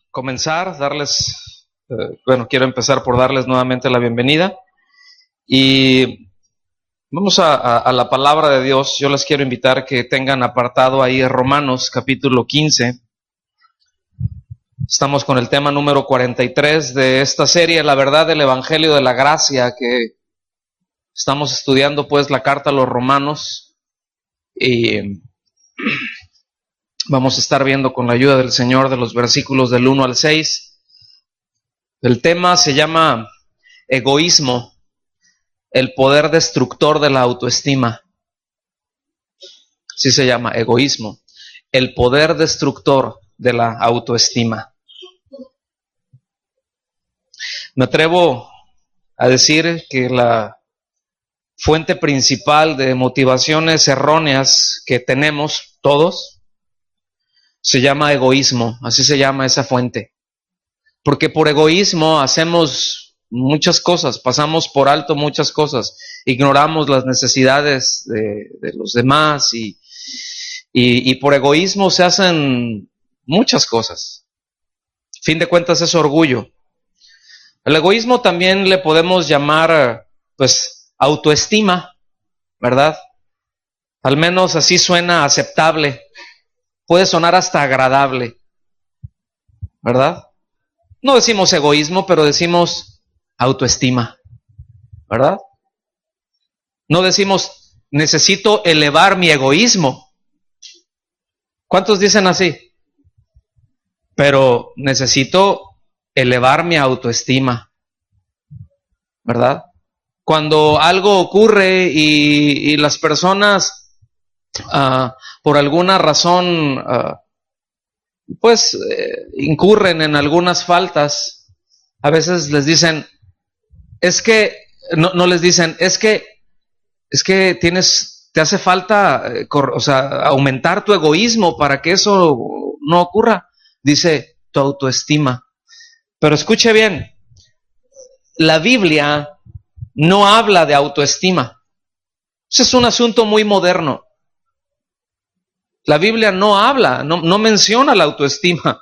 comenzar, quiero empezar por darles nuevamente la bienvenida y vamos a la palabra de Dios. Yo les quiero invitar que tengan apartado ahí Romanos capítulo 15. Estamos con el tema número 43 de esta serie, la verdad del Evangelio de la Gracia, que estamos estudiando pues la carta a los Romanos y vamos a estar viendo con la ayuda del Señor de los versículos del 1 al 6. El tema se llama egoísmo, el poder destructor de la autoestima. Así se llama, egoísmo, el poder destructor de la autoestima. Me atrevo a decir que la fuente principal de motivaciones erróneas que tenemos todos se llama egoísmo, así se llama esa fuente. Porque por egoísmo hacemos muchas cosas, pasamos por alto muchas cosas, ignoramos las necesidades de los demás y por egoísmo se hacen muchas cosas. A fin de cuentas es orgullo. El egoísmo también le podemos llamar, autoestima, ¿verdad? Al menos así suena aceptable. Puede sonar hasta agradable, ¿verdad? No decimos egoísmo, pero decimos autoestima, ¿verdad? No decimos necesito elevar mi egoísmo. ¿Cuántos dicen así? Pero necesito elevar mi autoestima, ¿verdad? Cuando algo ocurre y las personas por alguna razón incurren en algunas faltas, a veces les dicen, es que, no les dicen, es que te hace falta, aumentar tu egoísmo para que eso no ocurra. Dice, tu autoestima. Pero escuche bien, la Biblia no habla de autoestima. Ese es un asunto muy moderno. La Biblia no menciona la autoestima.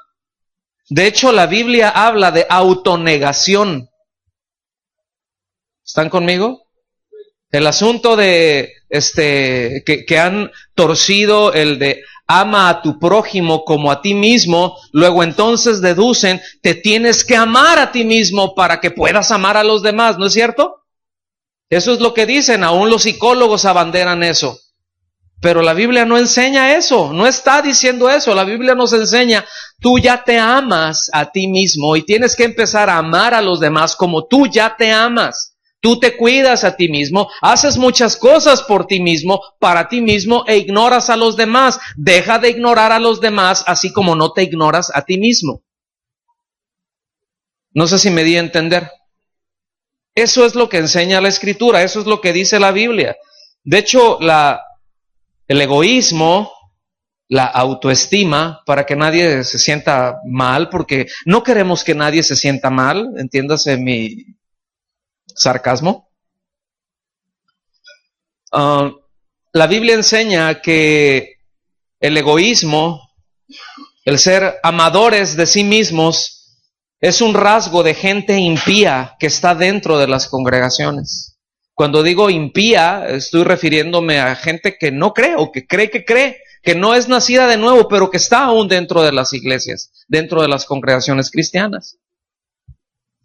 De hecho, la Biblia habla de autonegación. ¿Están conmigo? El asunto de que han torcido el de ama a tu prójimo como a ti mismo, luego entonces deducen, te tienes que amar a ti mismo para que puedas amar a los demás, ¿no es cierto? Eso es lo que dicen, aún los psicólogos abanderan eso. Pero la Biblia no enseña eso, no está diciendo eso. La Biblia nos enseña, tú ya te amas a ti mismo y tienes que empezar a amar a los demás como tú ya te amas. Tú te cuidas a ti mismo, haces muchas cosas por ti mismo, para ti mismo e ignoras a los demás. Deja de ignorar a los demás así como no te ignoras a ti mismo. No sé si me di a entender. Eso es lo que enseña la Escritura, eso es lo que dice la Biblia. De hecho, el egoísmo, la autoestima, para que nadie se sienta mal, porque no queremos que nadie se sienta mal, entiéndase mi sarcasmo. La Biblia enseña que el egoísmo, el ser amadores de sí mismos, es un rasgo de gente impía que está dentro de las congregaciones. Cuando digo impía, estoy refiriéndome a gente que no cree o que cree, que no es nacida de nuevo, pero que está aún dentro de las iglesias, dentro de las congregaciones cristianas.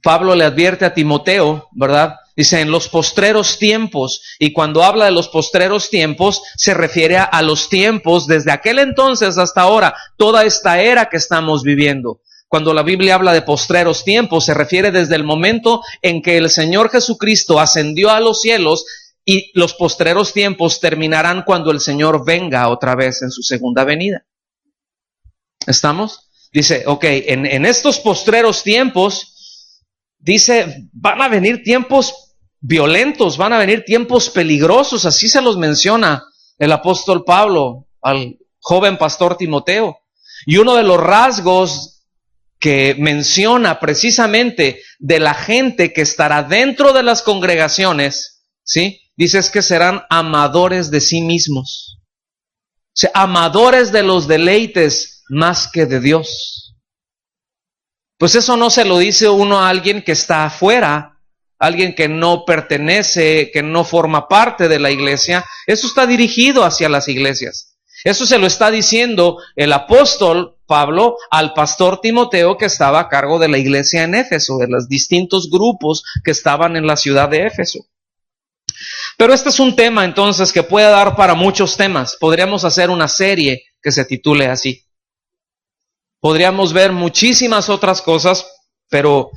Pablo le advierte a Timoteo, ¿verdad? Dice, en los postreros tiempos, y cuando habla de los postreros tiempos, se refiere a los tiempos desde aquel entonces hasta ahora, toda esta era que estamos viviendo. Cuando la Biblia habla de postreros tiempos, se refiere desde el momento en que el Señor Jesucristo ascendió a los cielos, y los postreros tiempos terminarán cuando el Señor venga otra vez en su segunda venida. ¿Estamos? Dice, en estos postreros tiempos, dice, van a venir tiempos violentos, van a venir tiempos peligrosos, así se los menciona el apóstol Pablo al joven pastor Timoteo. Y uno de los rasgos que menciona precisamente de la gente que estará dentro de las congregaciones, ¿sí? Dice es que serán amadores de sí mismos. O sea, amadores de los deleites más que de Dios. Pues eso no se lo dice uno a alguien que está afuera, alguien que no pertenece, que no forma parte de la iglesia. Eso está dirigido hacia las iglesias. Eso se lo está diciendo el apóstol Pablo al pastor Timoteo, que estaba a cargo de la iglesia en Éfeso, de los distintos grupos que estaban en la ciudad de Éfeso. Pero este es un tema entonces que puede dar para muchos temas. Podríamos hacer una serie que se titule así. Podríamos ver muchísimas otras cosas, pero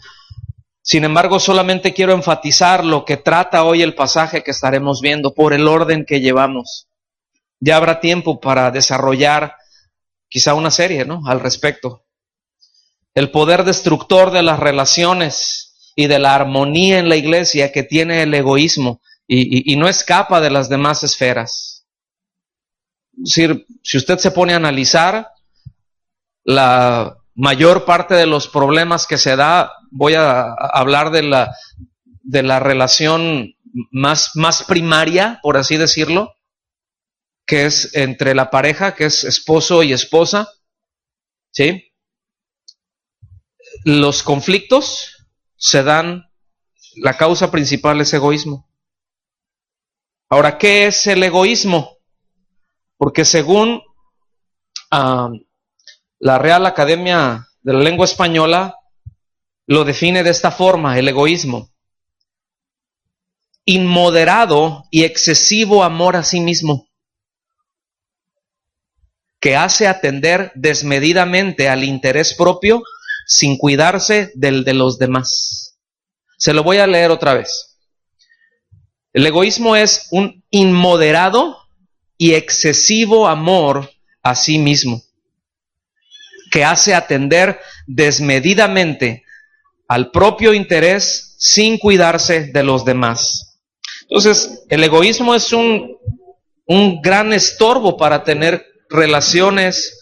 sin embargo solamente quiero enfatizar lo que trata hoy el pasaje que estaremos viendo por el orden que llevamos. Ya habrá tiempo para desarrollar quizá una serie, ¿no?, al respecto. El poder destructor de las relaciones y de la armonía en la iglesia que tiene el egoísmo y no escapa de las demás esferas. Es decir, si usted se pone a analizar la mayor parte de los problemas que se da, voy a hablar de la relación más primaria, por así decirlo, que es entre la pareja, que es esposo y esposa, ¿sí? Los conflictos se dan, la causa principal es egoísmo. Ahora, ¿qué es el egoísmo? Porque según la Real Academia de la Lengua Española lo define de esta forma: el egoísmo: inmoderado y excesivo amor a sí mismo, que hace atender desmedidamente al interés propio sin cuidarse del de los demás. Se lo voy a leer otra vez. El egoísmo es un inmoderado y excesivo amor a sí mismo, que hace atender desmedidamente al propio interés sin cuidarse de los demás. Entonces, el egoísmo es un gran estorbo para tener relaciones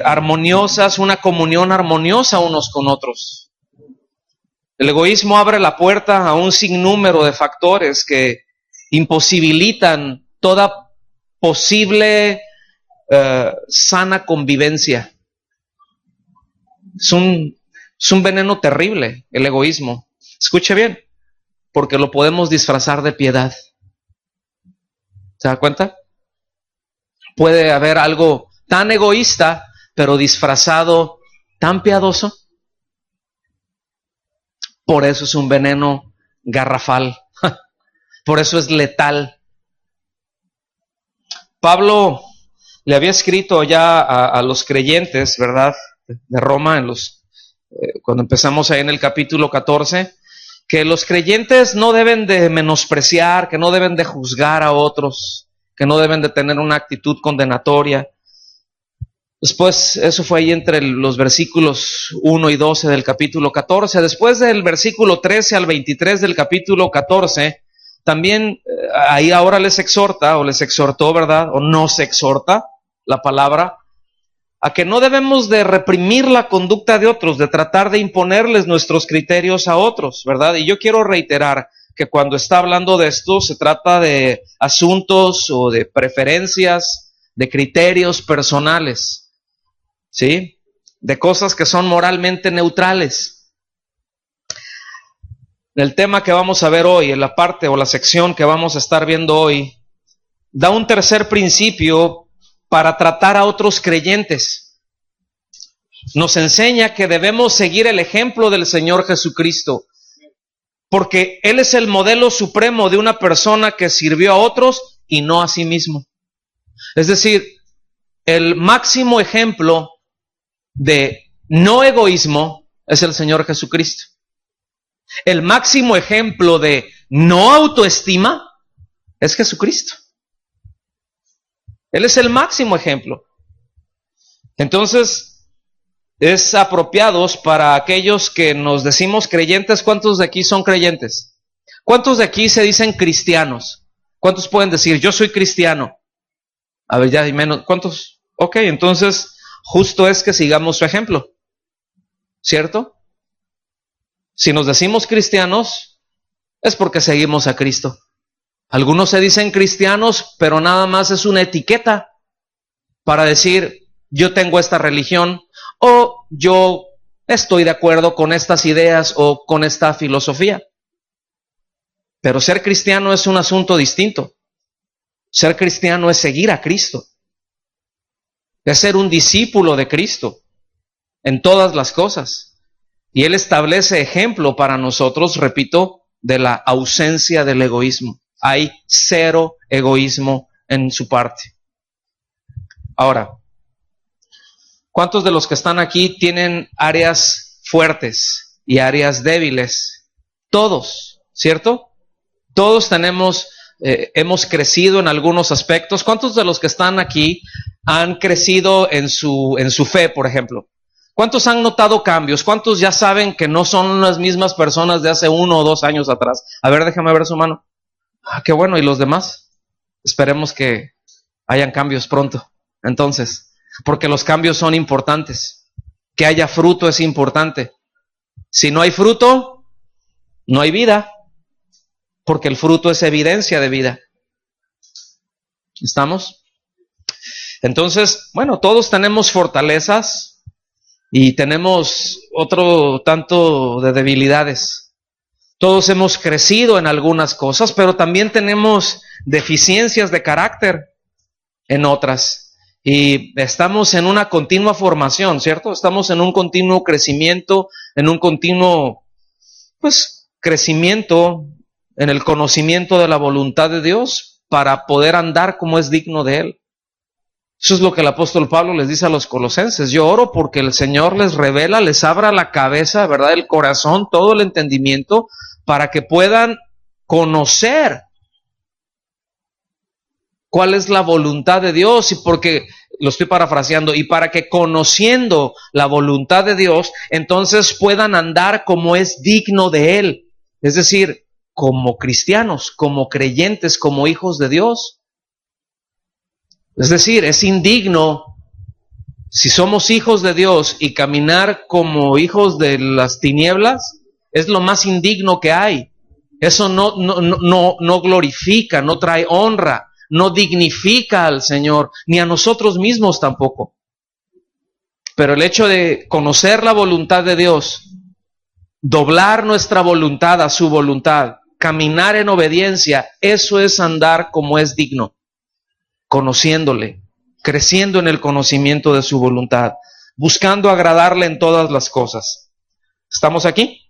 armoniosas, una comunión armoniosa unos con otros. El egoísmo abre la puerta a un sinnúmero de factores que imposibilitan toda posible sana convivencia. Es un veneno terrible el egoísmo. Escuche bien, porque lo podemos disfrazar de piedad. ¿Se da cuenta? Puede haber algo tan egoísta, pero disfrazado tan piadoso. Por eso es un veneno garrafal. Por eso es letal. Pablo le había escrito ya a los creyentes, ¿verdad?, de Roma, cuando empezamos ahí en el capítulo 14, que los creyentes no deben de menospreciar, que no deben de juzgar a otros, que no deben de tener una actitud condenatoria. Después, eso fue ahí entre los versículos 1 y 12 del capítulo 14. Después del versículo 13 al 23 del capítulo 14, también ahí ahora les exhorta, o les exhortó, ¿verdad?, o nos exhorta la palabra, a que no debemos de reprimir la conducta de otros, de tratar de imponerles nuestros criterios a otros, ¿verdad? Y yo quiero reiterar que cuando está hablando de esto, se trata de asuntos o de preferencias, de criterios personales, ¿sí?, de cosas que son moralmente neutrales. El tema que vamos a ver hoy, en la parte o la sección que vamos a estar viendo hoy, da un tercer principio para tratar a otros creyentes. Nos enseña que debemos seguir el ejemplo del Señor Jesucristo, porque Él es el modelo supremo de una persona que sirvió a otros y no a sí mismo. Es decir, el máximo ejemplo de no egoísmo es el Señor Jesucristo. El máximo ejemplo de no autoestima es Jesucristo. Él es el máximo ejemplo. Entonces, es apropiado para aquellos que nos decimos creyentes. ¿Cuántos de aquí son creyentes? ¿Cuántos de aquí se dicen cristianos? ¿Cuántos pueden decir, yo soy cristiano? A ver, ya y menos. ¿Cuántos? Ok, entonces, justo es que sigamos su ejemplo, ¿cierto? Si nos decimos cristianos, es porque seguimos a Cristo. Algunos se dicen cristianos, pero nada más es una etiqueta para decir, yo tengo esta religión, o yo estoy de acuerdo con estas ideas o con esta filosofía. Pero ser cristiano es un asunto distinto. Ser cristiano es seguir a Cristo. Es ser un discípulo de Cristo en todas las cosas. Y Él establece ejemplo para nosotros, repito, de la ausencia del egoísmo. Hay cero egoísmo en su parte. Ahora, ¿cuántos de los que están aquí tienen áreas fuertes y áreas débiles? Todos, ¿cierto? Todos tenemos, hemos crecido en algunos aspectos. ¿Cuántos de los que están aquí han crecido en su fe, por ejemplo? ¿Cuántos han notado cambios? ¿Cuántos ya saben que no son las mismas personas de hace 1 o 2 años atrás? A ver, déjame ver su mano. Ah, qué bueno. ¿Y los demás? Esperemos que hayan cambios pronto. Entonces, porque los cambios son importantes. Que haya fruto es importante. Si no hay fruto, no hay vida. Porque el fruto es evidencia de vida. ¿Estamos? Entonces, bueno, todos tenemos fortalezas y tenemos otro tanto de debilidades. Todos hemos crecido en algunas cosas, pero también tenemos deficiencias de carácter en otras. Y estamos en una continua formación, ¿cierto? Estamos en un continuo crecimiento, en un continuo, crecimiento en el conocimiento de la voluntad de Dios para poder andar como es digno de Él. Eso es lo que el apóstol Pablo les dice a los colosenses. Yo oro porque el Señor les revela, les abra la cabeza, ¿verdad? El corazón, todo el entendimiento, para que puedan conocer cuál es la voluntad de Dios, y porque, lo estoy parafraseando, y para que conociendo la voluntad de Dios, entonces puedan andar como es digno de Él. Es decir, como cristianos, como creyentes, como hijos de Dios. Es decir, es indigno, si somos hijos de Dios y caminar como hijos de las tinieblas, es lo más indigno que hay. Eso no glorifica, no trae honra, no dignifica al Señor, ni a nosotros mismos tampoco. Pero el hecho de conocer la voluntad de Dios, doblar nuestra voluntad a su voluntad, caminar en obediencia, eso es andar como es digno, conociéndole, creciendo en el conocimiento de su voluntad, buscando agradarle en todas las cosas. ¿Estamos aquí?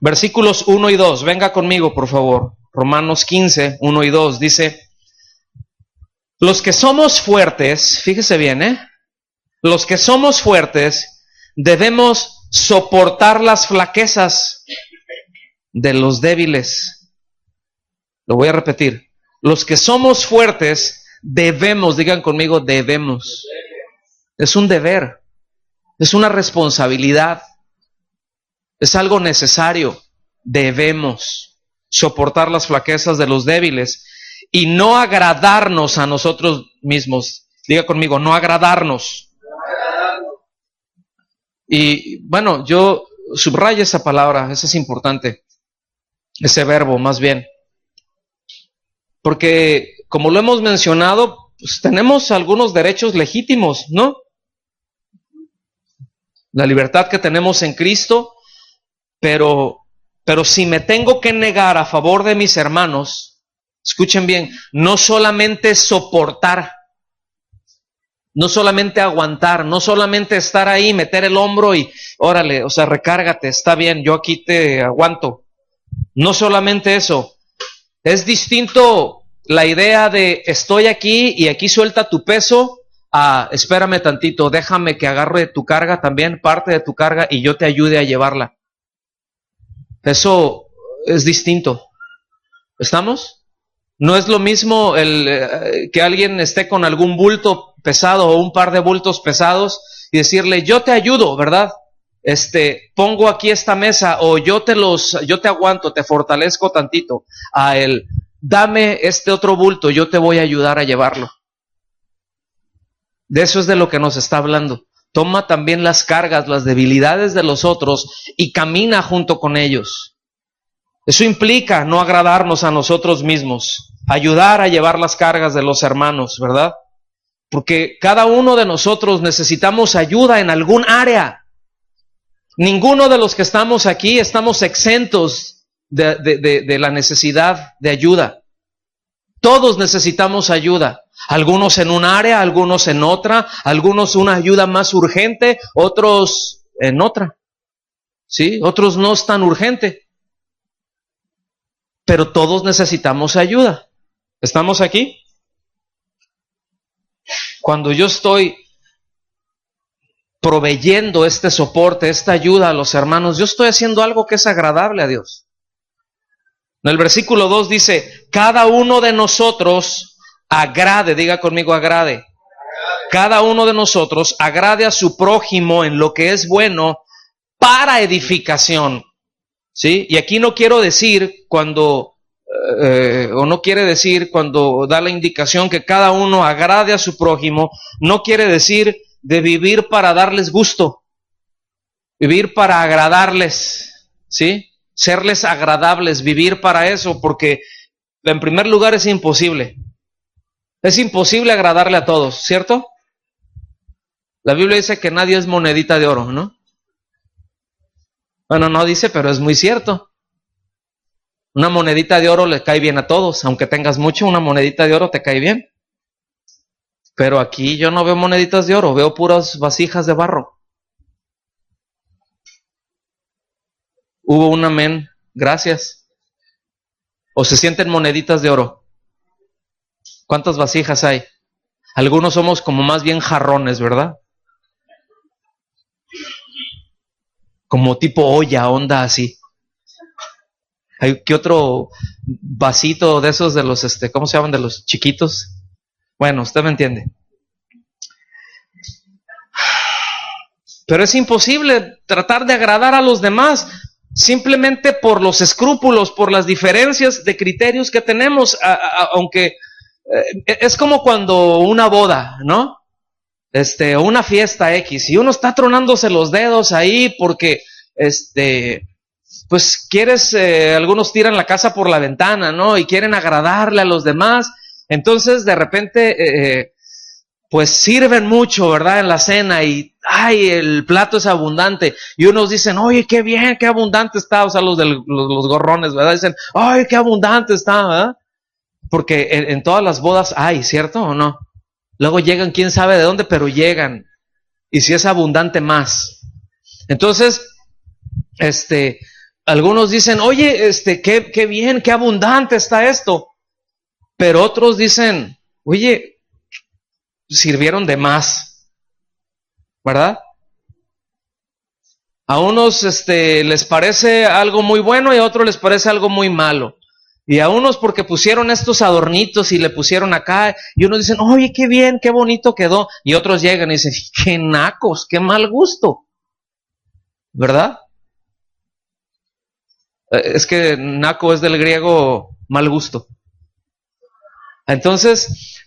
Versículos 1 y 2, venga conmigo por favor. Romanos 15, 1 y 2 dice: los que somos fuertes, fíjese bien, los que somos fuertes debemos soportar las flaquezas de los débiles. Lo voy a repetir. Los que somos fuertes debemos, digan conmigo, debemos. Es un deber, es una responsabilidad, es algo necesario. Debemos soportar las flaquezas de los débiles y no agradarnos a nosotros mismos. Diga conmigo, no agradarnos. Y bueno, yo subrayo esa palabra, eso es importante, ese verbo más bien. Porque, como lo hemos mencionado, pues tenemos algunos derechos legítimos, ¿no? La libertad que tenemos en Cristo, pero si me tengo que negar a favor de mis hermanos, escuchen bien, no solamente soportar, no solamente aguantar, no solamente estar ahí, meter el hombro y, órale, o sea, recárgate, está bien, yo aquí te aguanto. No solamente eso. Es distinto la idea de estoy aquí y aquí suelta tu peso a espérame tantito, déjame que agarre tu carga también, parte de tu carga, y yo te ayude a llevarla. Eso es distinto. ¿Estamos? No es lo mismo que alguien esté con algún bulto pesado o un par de bultos pesados y decirle yo te ayudo, ¿verdad? Pongo aquí esta mesa o yo te aguanto, te fortalezco tantito. A él, dame este otro bulto, yo te voy a ayudar a llevarlo. De eso es de lo que nos está hablando. Toma también las cargas, las debilidades de los otros y camina junto con ellos. Eso implica no agradarnos a nosotros mismos, ayudar a llevar las cargas de los hermanos, ¿verdad? Porque cada uno de nosotros necesitamos ayuda en algún área. Ninguno de los que estamos aquí estamos exentos de la necesidad de ayuda. Todos necesitamos ayuda. Algunos en un área, algunos en otra, algunos una ayuda más urgente, otros en otra. ¿Sí? Otros no es tan urgente. Pero todos necesitamos ayuda. ¿Estamos aquí? Cuando yo estoy proveyendo este soporte, esta ayuda a los hermanos, yo estoy haciendo algo que es agradable a Dios. En el versículo 2 dice, cada uno de nosotros agrade, diga conmigo agrade. Cada uno de nosotros agrade a su prójimo en lo que es bueno para edificación. ¿Sí? Y aquí no quiero decir cuando, o no quiere decir cuando da la indicación que cada uno agrade a su prójimo, no quiere decir de vivir para darles gusto, vivir para agradarles, ¿sí? Serles agradables, vivir para eso, porque en primer lugar es imposible. Es imposible agradarle a todos, ¿cierto? La Biblia dice que nadie es monedita de oro, ¿no? Bueno, no dice, pero es muy cierto. Una monedita de oro le cae bien a todos, aunque tengas mucho, una monedita de oro te cae bien. Pero aquí yo no veo moneditas de oro, veo puras vasijas de barro. Hubo un amén, gracias. ¿O se sienten moneditas de oro? ¿Cuántas vasijas hay? Algunos somos como más bien jarrones, ¿verdad? Como tipo olla, onda así. ¿Hay qué otro vasito de esos de los, ¿cómo se llaman? De los chiquitos. Bueno, usted me entiende. Pero es imposible tratar de agradar a los demás simplemente por los escrúpulos, por las diferencias de criterios que tenemos, aunque es como cuando una boda, ¿no? O una fiesta X, y uno está tronándose los dedos ahí porque, pues quieres, algunos tiran la casa por la ventana, ¿no? Y quieren agradarle a los demás. Entonces, de repente, pues sirven mucho, ¿verdad? En la cena y, ay, el plato es abundante. Y unos dicen, oye, qué bien, qué abundante está. O sea, los gorrones, ¿verdad? Dicen, ay, qué abundante está, ¿verdad? Porque en todas las bodas hay, ¿cierto o no? Luego llegan, quién sabe de dónde, pero llegan. Y si es abundante, más. Entonces, algunos dicen, oye, qué bien, qué abundante está esto. Pero otros dicen, oye, sirvieron de más, ¿verdad? A unos les parece algo muy bueno y a otros les parece algo muy malo. Y a unos porque pusieron estos adornitos y le pusieron acá, y unos dicen, oye, qué bien, qué bonito quedó. Y otros llegan y dicen, qué nacos, qué mal gusto, ¿verdad? Es que naco es del griego mal gusto. Entonces,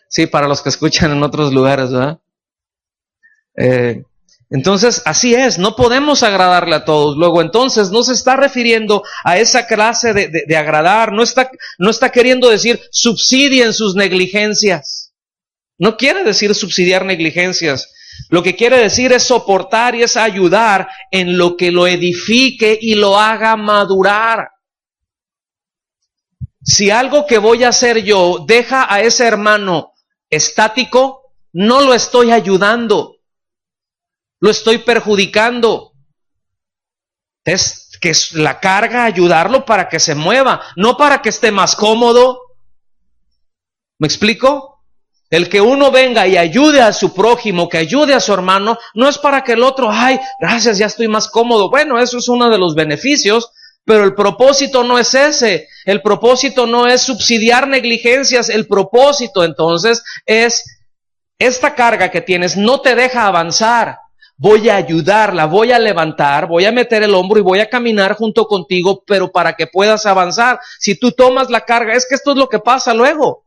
sí, para los que escuchan en otros lugares, ¿verdad? Entonces, así es, no podemos agradarle a todos. Luego, entonces, no se está refiriendo a esa clase de agradar, no está queriendo decir subsidien sus negligencias. No quiere decir subsidiar negligencias. Lo que quiere decir es soportar y es ayudar en lo que lo edifique y lo haga madurar. Si algo que voy a hacer yo deja a ese hermano estático, no lo estoy ayudando, lo estoy perjudicando. Es que es la carga ayudarlo para que se mueva, no para que esté más cómodo. ¿Me explico? El que uno venga y ayude a su prójimo, que ayude a su hermano, no es para que el otro, ay, gracias, ya estoy más cómodo. Bueno, eso es uno de los beneficios, pero el propósito no es ese. El propósito no es subsidiar negligencias. El propósito, entonces, es esta carga que tienes no te deja avanzar. Voy a ayudarla, voy a levantar, voy a meter el hombro y voy a caminar junto contigo, pero para que puedas avanzar. Si tú tomas la carga, es que esto es lo que pasa luego.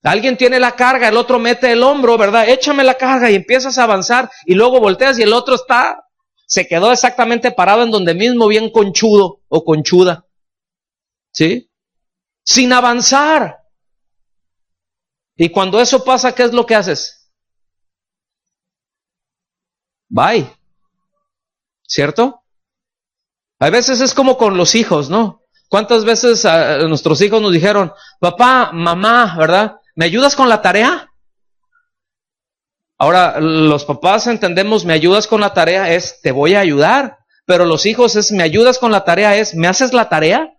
Alguien tiene la carga, el otro mete el hombro, ¿verdad? Échame la carga y empiezas a avanzar y luego volteas y el otro se quedó exactamente parado en donde mismo, bien conchudo o conchuda. ¿Sí? Sin avanzar. Y cuando eso pasa, ¿qué es lo que haces? Bye. ¿cierto? A veces es como con los hijos, ¿no? ¿Cuántas veces nuestros hijos nos dijeron, papá, mamá, ¿verdad? ¿Me ayudas con la tarea? Ahora, los papás entendemos, me ayudas con la tarea es, te voy a ayudar. Pero los hijos es, me ayudas con la tarea es, ¿me haces la tarea?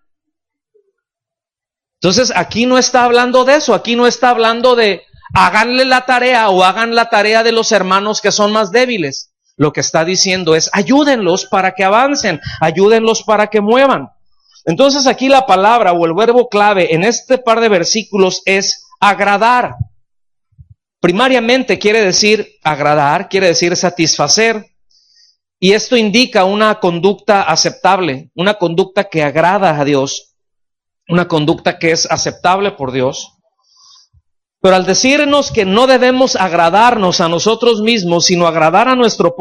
Entonces, aquí no está hablando de eso, aquí no está hablando de háganle la tarea o hagan la tarea de los hermanos que son más débiles. Lo que está diciendo es, ayúdenlos para que avancen, ayúdenlos para que muevan. Entonces, aquí la palabra o el verbo clave en este par de versículos es agradar. Primariamente quiere decir agradar, quiere decir satisfacer. Y esto indica una conducta aceptable, una conducta que agrada a Dios, una conducta que es aceptable por Dios. Pero al decirnos que no debemos agradarnos a nosotros mismos, sino agradar a nuestro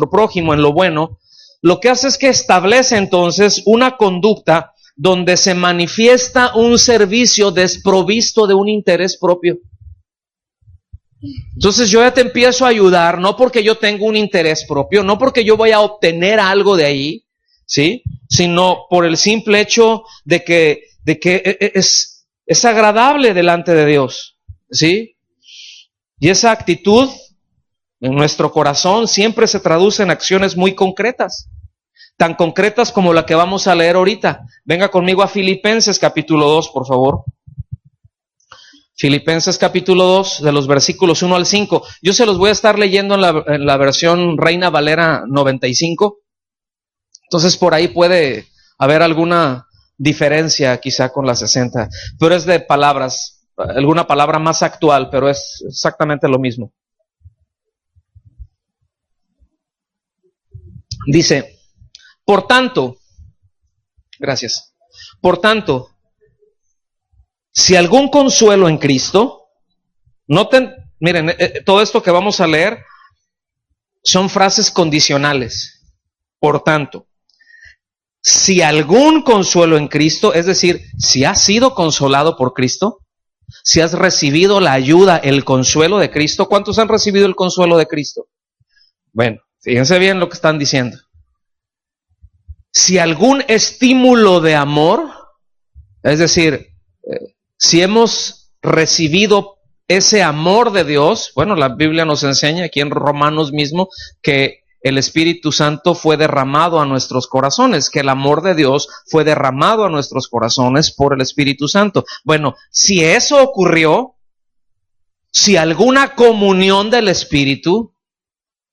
prójimo en lo bueno, lo que hace es que establece entonces una conducta donde se manifiesta un servicio desprovisto de un interés propio. Entonces yo ya te empiezo a ayudar, no porque yo tengo un interés propio, no porque yo voy a obtener algo de ahí, ¿sí? Sino por el simple hecho de que es agradable delante de Dios, ¿sí? Y esa actitud en nuestro corazón siempre se traduce en acciones muy concretas, tan concretas como la que vamos a leer ahorita. Venga conmigo a Filipenses capítulo 2, por favor. Filipenses capítulo 2, de los versículos 1 al 5. Yo se los voy a estar leyendo en la versión Reina Valera 95. Entonces por ahí puede haber alguna diferencia quizá con la 60. Pero es de palabras, alguna palabra más actual, pero es exactamente lo mismo. Dice, por tanto, si algún consuelo en Cristo, noten, miren, todo esto que vamos a leer son frases condicionales. Por tanto, si algún consuelo en Cristo, es decir, si has sido consolado por Cristo, si has recibido la ayuda, el consuelo de Cristo, ¿cuántos han recibido el consuelo de Cristo? Bueno, fíjense bien lo que están diciendo. Si algún estímulo de amor, es decir, si hemos recibido ese amor de Dios, bueno, la Biblia nos enseña aquí en Romanos mismo que el Espíritu Santo fue derramado a nuestros corazones, que el amor de Dios fue derramado a nuestros corazones por el Espíritu Santo. Bueno, si eso ocurrió, si alguna comunión del Espíritu,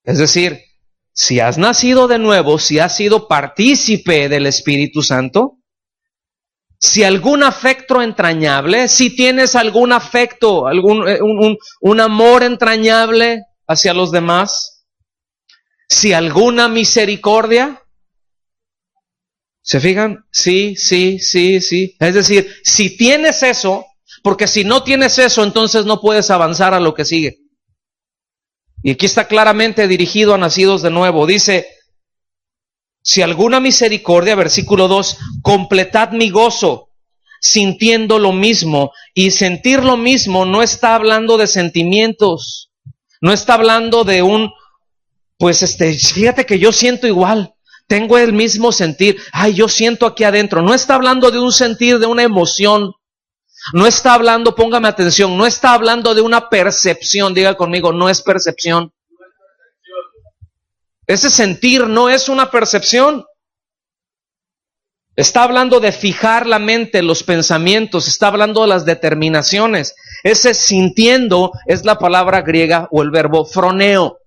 es decir, si has nacido de nuevo, si has sido partícipe del Espíritu Santo, si algún afecto entrañable, si tienes algún afecto, un amor entrañable hacia los demás, si alguna misericordia, ¿se fijan? Sí. Es decir, si tienes eso, porque si no tienes eso, entonces no puedes avanzar a lo que sigue. Y aquí está claramente dirigido a nacidos de nuevo. Dice, si alguna misericordia, versículo 2, completad mi gozo, sintiendo lo mismo. Y sentir lo mismo no está hablando de sentimientos, no está hablando de fíjate que yo siento igual, tengo el mismo sentir, yo siento aquí adentro. No está hablando de un sentir, de una emoción, no está hablando, póngame atención, no está hablando de una percepción, diga conmigo, no es percepción. Ese sentir no es una percepción. Está hablando de fijar la mente, los pensamientos, está hablando de las determinaciones. Ese sintiendo es la palabra griega o el verbo phroneo,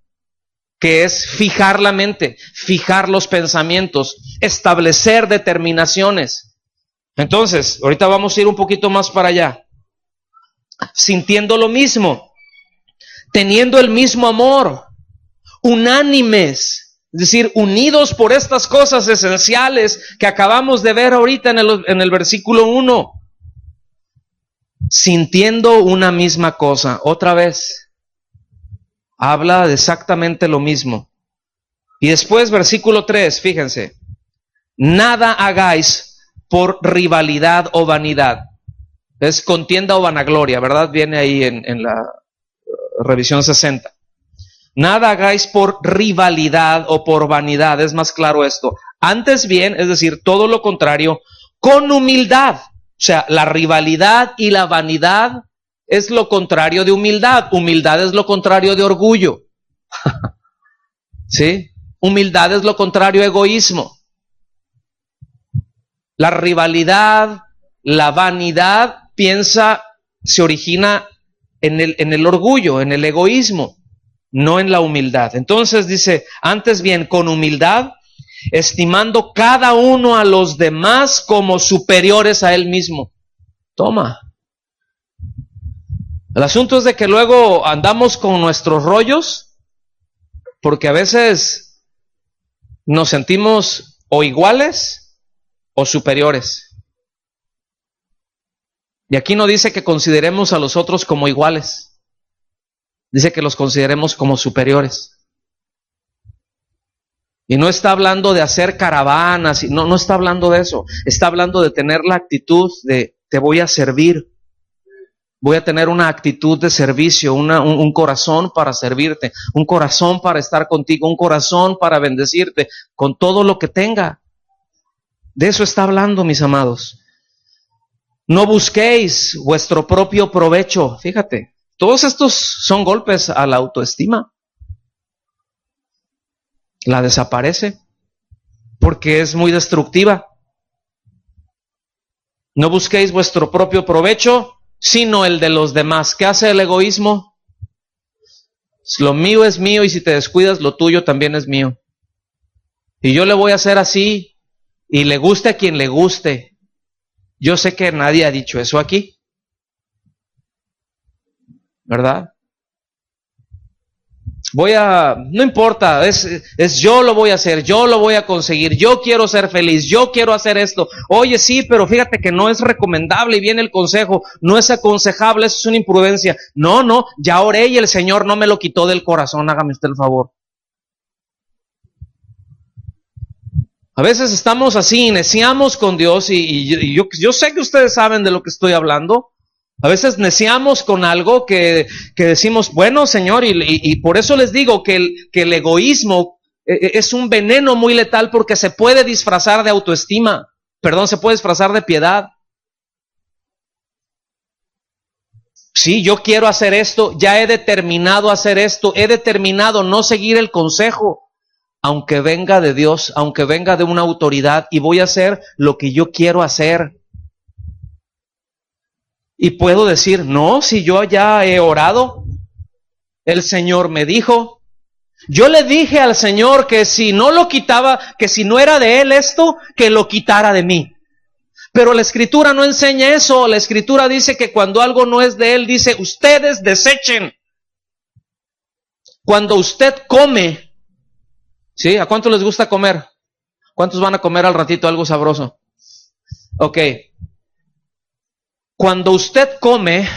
que es fijar la mente, fijar los pensamientos, establecer determinaciones. Entonces, ahorita vamos a ir un poquito más para allá. Sintiendo lo mismo, teniendo el mismo amor, unánimes, es decir, unidos por estas cosas esenciales que acabamos de ver ahorita en el versículo 1. Sintiendo una misma cosa, otra vez, habla de exactamente lo mismo. Y después, versículo 3, fíjense, nada hagáis por rivalidad o vanidad. Es contienda o vanagloria, ¿verdad? Viene ahí en la revisión 60. Nada hagáis por rivalidad o por vanidad, es más claro esto. Antes bien, es decir, todo lo contrario, con humildad. O sea, la rivalidad y la vanidad es lo contrario de humildad. Humildad es lo contrario de orgullo. ¿Sí? Humildad es lo contrario a egoísmo. La rivalidad, la vanidad, se origina en el orgullo, en el egoísmo, no en la humildad. Entonces dice, antes bien, con humildad, estimando cada uno a los demás como superiores a él mismo. Toma. El asunto es de que luego andamos con nuestros rollos, porque a veces nos sentimos o iguales o superiores. Y aquí no dice que consideremos a los otros como iguales. Dice que los consideremos como superiores. Y no está hablando de hacer caravanas, no está hablando de eso. Está hablando de tener la actitud de te voy a servir. Voy a tener una actitud de servicio, un corazón para servirte, un corazón para estar contigo, un corazón para bendecirte con todo lo que tenga. De eso está hablando, mis amados. No busquéis vuestro propio provecho. Fíjate, todos estos son golpes a la autoestima. La desaparece porque es muy destructiva. No busquéis vuestro propio provecho, sino el de los demás. ¿Qué hace el egoísmo? Lo mío es mío y si te descuidas, lo tuyo también es mío. Y yo le voy a hacer así y le guste a quien le guste. Yo sé que nadie ha dicho eso aquí, ¿verdad? No importa, es yo lo voy a hacer, yo lo voy a conseguir, yo quiero ser feliz, yo quiero hacer esto. Oye, sí, pero fíjate que no es recomendable y viene el consejo, no es aconsejable, eso es una imprudencia. No, ya oré y el Señor no me lo quitó del corazón, hágame usted el favor. A veces estamos así, neciamos con Dios y yo sé que ustedes saben de lo que estoy hablando. A veces neciamos con algo que decimos, bueno, Señor, y por eso les digo que el egoísmo es un veneno muy letal porque se puede disfrazar de autoestima, se puede disfrazar de piedad. Sí, yo quiero hacer esto, ya he determinado hacer esto, he determinado no seguir el consejo. Aunque venga de Dios, aunque venga de una autoridad, y voy a hacer lo que yo quiero hacer. Y puedo decir, no, si yo ya he orado, el Señor me dijo, yo le dije al Señor que si no lo quitaba, que si no era de Él esto, que lo quitara de mí. Pero la Escritura no enseña eso, la Escritura dice que cuando algo no es de Él, dice, ustedes desechen. Cuando usted come, ¿sí? ¿A cuántos les gusta comer? ¿Cuántos van a comer al ratito algo sabroso? Ok. Cuando usted come,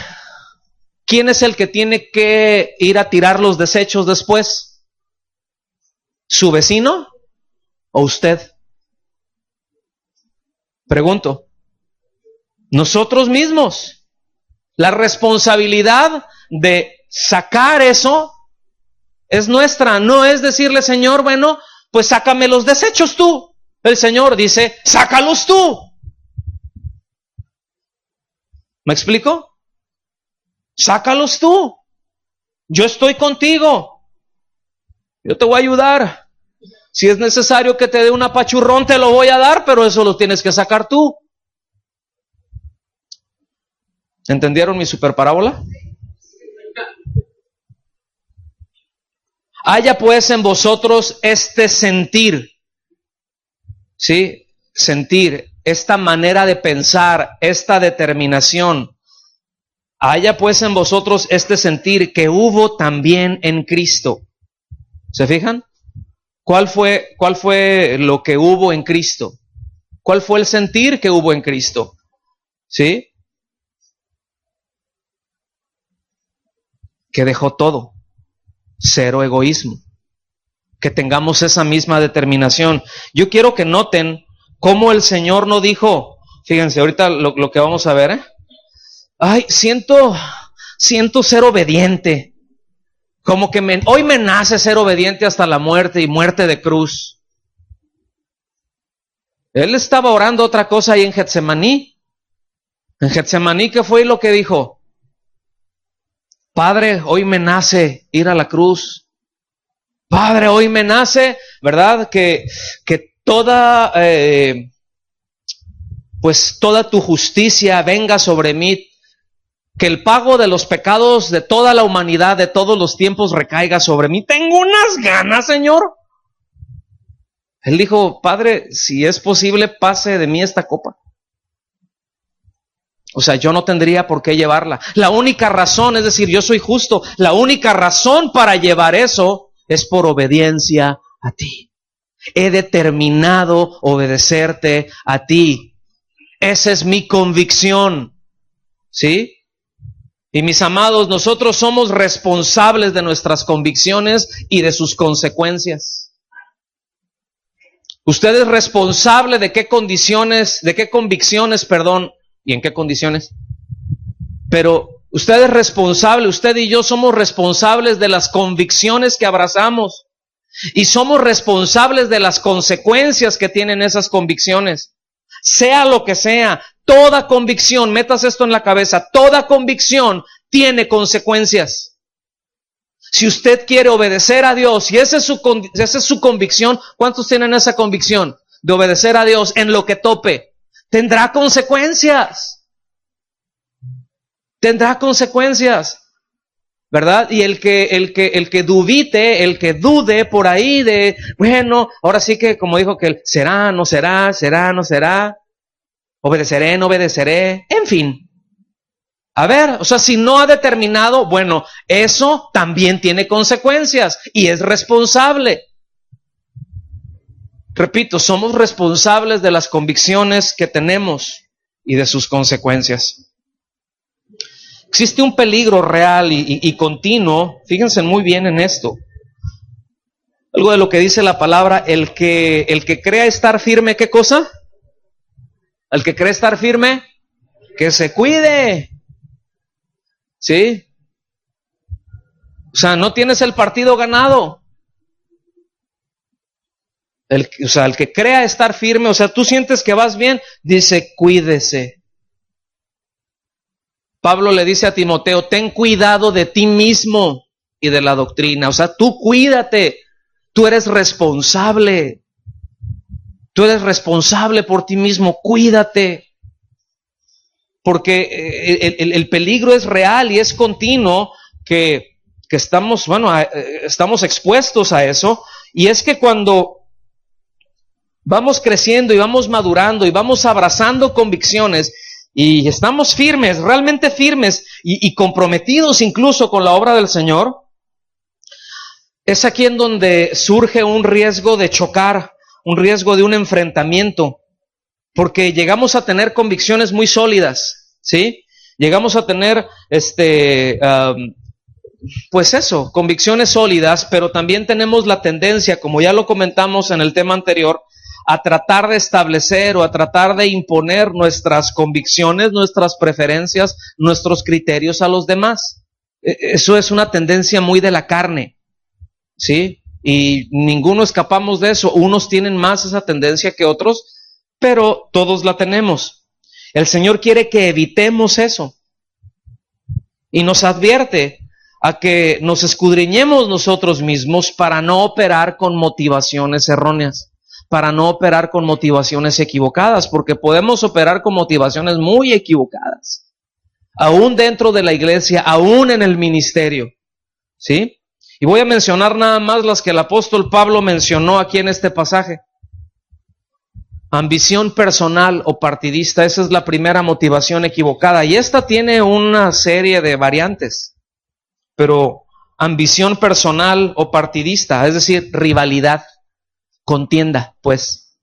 ¿quién es el que tiene que ir a tirar los desechos después? ¿Su vecino o usted? Pregunto. Nosotros mismos. La responsabilidad de sacar eso es nuestra, no es decirle, Señor, bueno, pues sácame los desechos tú. El Señor dice, sácalos tú. ¿Me explico? Sácalos tú. Yo estoy contigo. Yo te voy a ayudar. Si es necesario que te dé un apachurrón, te lo voy a dar, pero eso lo tienes que sacar tú. ¿Entendieron mi super parábola? Haya pues en vosotros este sentir, ¿sí? Sentir, esta manera de pensar, esta determinación. Haya pues en vosotros este sentir que hubo también en Cristo. ¿Se fijan? ¿Cuál fue lo que hubo en Cristo? ¿Cuál fue el sentir que hubo en Cristo? ¿Sí? Que dejó todo. Cero egoísmo. Que tengamos esa misma determinación. Yo quiero que noten cómo el Señor no dijo, fíjense, ahorita lo que vamos a ver, ay, siento ser obediente. Como que hoy me nace ser obediente hasta la muerte y muerte de cruz. Él estaba orando otra cosa ahí en Getsemaní. En Getsemaní, ¿qué fue lo que dijo? Padre, hoy me nace ir a la cruz. Padre, hoy me nace, ¿verdad? Que toda, pues toda tu justicia venga sobre mí. Que el pago de los pecados de toda la humanidad, de todos los tiempos, recaiga sobre mí. Tengo unas ganas, Señor. Él dijo, Padre, si es posible, pase de mí esta copa. O sea, yo no tendría por qué llevarla. La única razón, es decir, yo soy justo, la única razón para llevar eso es por obediencia a ti. He determinado obedecerte a ti. Esa es mi convicción. ¿Sí? Y mis amados, nosotros somos responsables de nuestras convicciones y de sus consecuencias. Usted es responsable de qué convicciones, y en qué condiciones. Pero usted es responsable, usted y yo somos responsables de las convicciones que abrazamos. Y somos responsables de las consecuencias que tienen esas convicciones. Sea lo que sea, toda convicción, metas esto en la cabeza, toda convicción tiene consecuencias. Si usted quiere obedecer a Dios, y esa es su convicción, ¿cuántos tienen esa convicción de obedecer a Dios en lo que tope? Tendrá consecuencias. Tendrá consecuencias. ¿Verdad? Y el que dubite, el que dude por ahí de, bueno, ahora sí que como dijo que será, no será, será, no será, obedeceré, no obedeceré, en fin. A ver, o sea, si no ha determinado, bueno, eso también tiene consecuencias y es responsable. Repito, somos responsables de las convicciones que tenemos y de sus consecuencias. Existe un peligro real y continuo, fíjense muy bien en esto. Algo de lo que dice la palabra, el que crea estar firme, ¿qué cosa? El que cree estar firme, que se cuide. ¿Sí? O sea, no tienes el partido ganado. El que crea estar firme, o sea, tú sientes que vas bien, dice, cuídese. Pablo le dice a Timoteo, ten cuidado de ti mismo y de la doctrina. O sea, tú cuídate. Tú eres responsable. Tú eres responsable por ti mismo. Cuídate. Porque el peligro es real y es continuo que estamos, estamos expuestos a eso. Y es que cuando vamos creciendo y vamos madurando y vamos abrazando convicciones, y estamos firmes, realmente firmes y comprometidos incluso con la obra del Señor, es aquí en donde surge un riesgo de chocar, un riesgo de un enfrentamiento, porque llegamos a tener convicciones muy sólidas, ¿sí? Llegamos a tener, pues eso, convicciones sólidas, pero también tenemos la tendencia, como ya lo comentamos en el tema anterior, a tratar de establecer o a tratar de imponer nuestras convicciones, nuestras preferencias, nuestros criterios a los demás. Eso es una tendencia muy de la carne, ¿sí? Y ninguno escapamos de eso. Unos tienen más esa tendencia que otros, pero todos la tenemos. El Señor quiere que evitemos eso. Y nos advierte a que nos escudriñemos nosotros mismos para no operar con motivaciones erróneas, para no operar con motivaciones equivocadas, porque podemos operar con motivaciones muy equivocadas, aún dentro de la iglesia, aún en el ministerio, ¿sí? Y voy a mencionar nada más las que el apóstol Pablo mencionó aquí en este pasaje. Ambición personal o partidista, esa es la primera motivación equivocada, y esta tiene una serie de variantes, pero ambición personal o partidista, es decir, rivalidad, contienda, pues.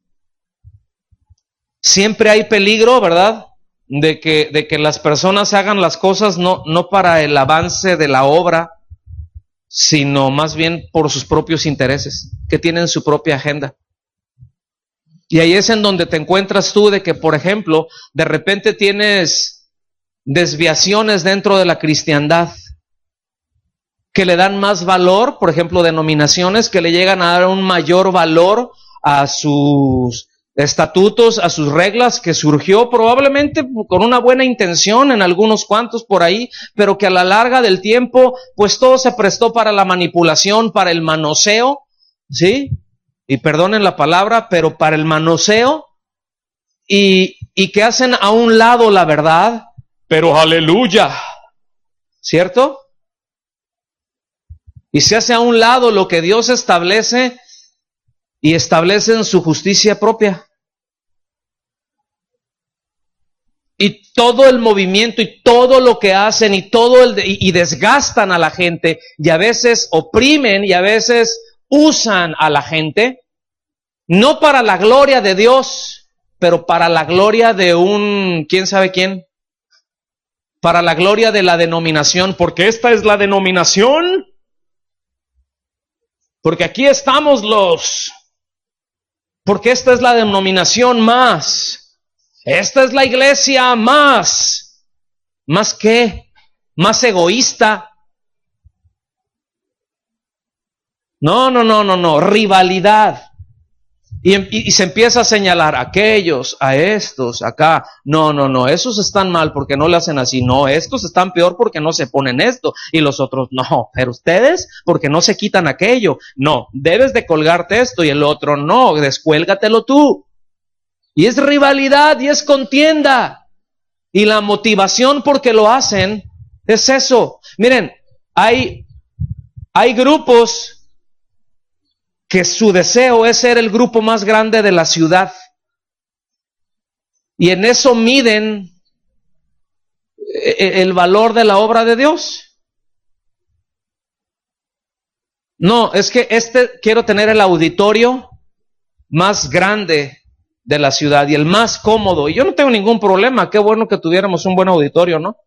Siempre hay peligro, ¿verdad?, de que las personas hagan las cosas no para el avance de la obra, sino más bien por sus propios intereses, que tienen su propia agenda. Y ahí es en donde te encuentras tú de que, por ejemplo, de repente tienes desviaciones dentro de la cristiandad, que le dan más valor, por ejemplo, denominaciones que le llegan a dar un mayor valor a sus estatutos, a sus reglas, que surgió probablemente con una buena intención en algunos cuantos por ahí, pero que a la larga del tiempo, pues todo se prestó para la manipulación, para el manoseo, ¿sí? Y perdonen la palabra, pero para el manoseo, y que hacen a un lado la verdad, pero aleluya, ¿cierto? Y se hace a un lado lo que Dios establece y establece en su justicia propia. Y todo el movimiento y todo lo que hacen y desgastan a la gente y a veces oprimen y a veces usan a la gente, no para la gloria de Dios, pero para la gloria de un, ¿quién sabe quién? Para la gloria de la denominación, porque esta es la denominación, porque aquí estamos porque esta es la denominación más. Esta es la iglesia más qué, más egoísta. No, rivalidad. Y se empieza a señalar a aquellos, a estos, acá. No, esos están mal porque no le hacen así. No, estos están peor porque no se ponen esto. Y los otros, no, pero ustedes porque no se quitan aquello. No, debes de colgarte esto y el otro no, descuélgatelo tú. Y es rivalidad y es contienda. Y la motivación por qué lo hacen es eso. Miren, hay grupos que su deseo es ser el grupo más grande de la ciudad. Y en eso miden el valor de la obra de Dios. No, es que quiero tener el auditorio más grande de la ciudad y el más cómodo. Y yo no tengo ningún problema. Qué bueno que tuviéramos un buen auditorio, ¿no?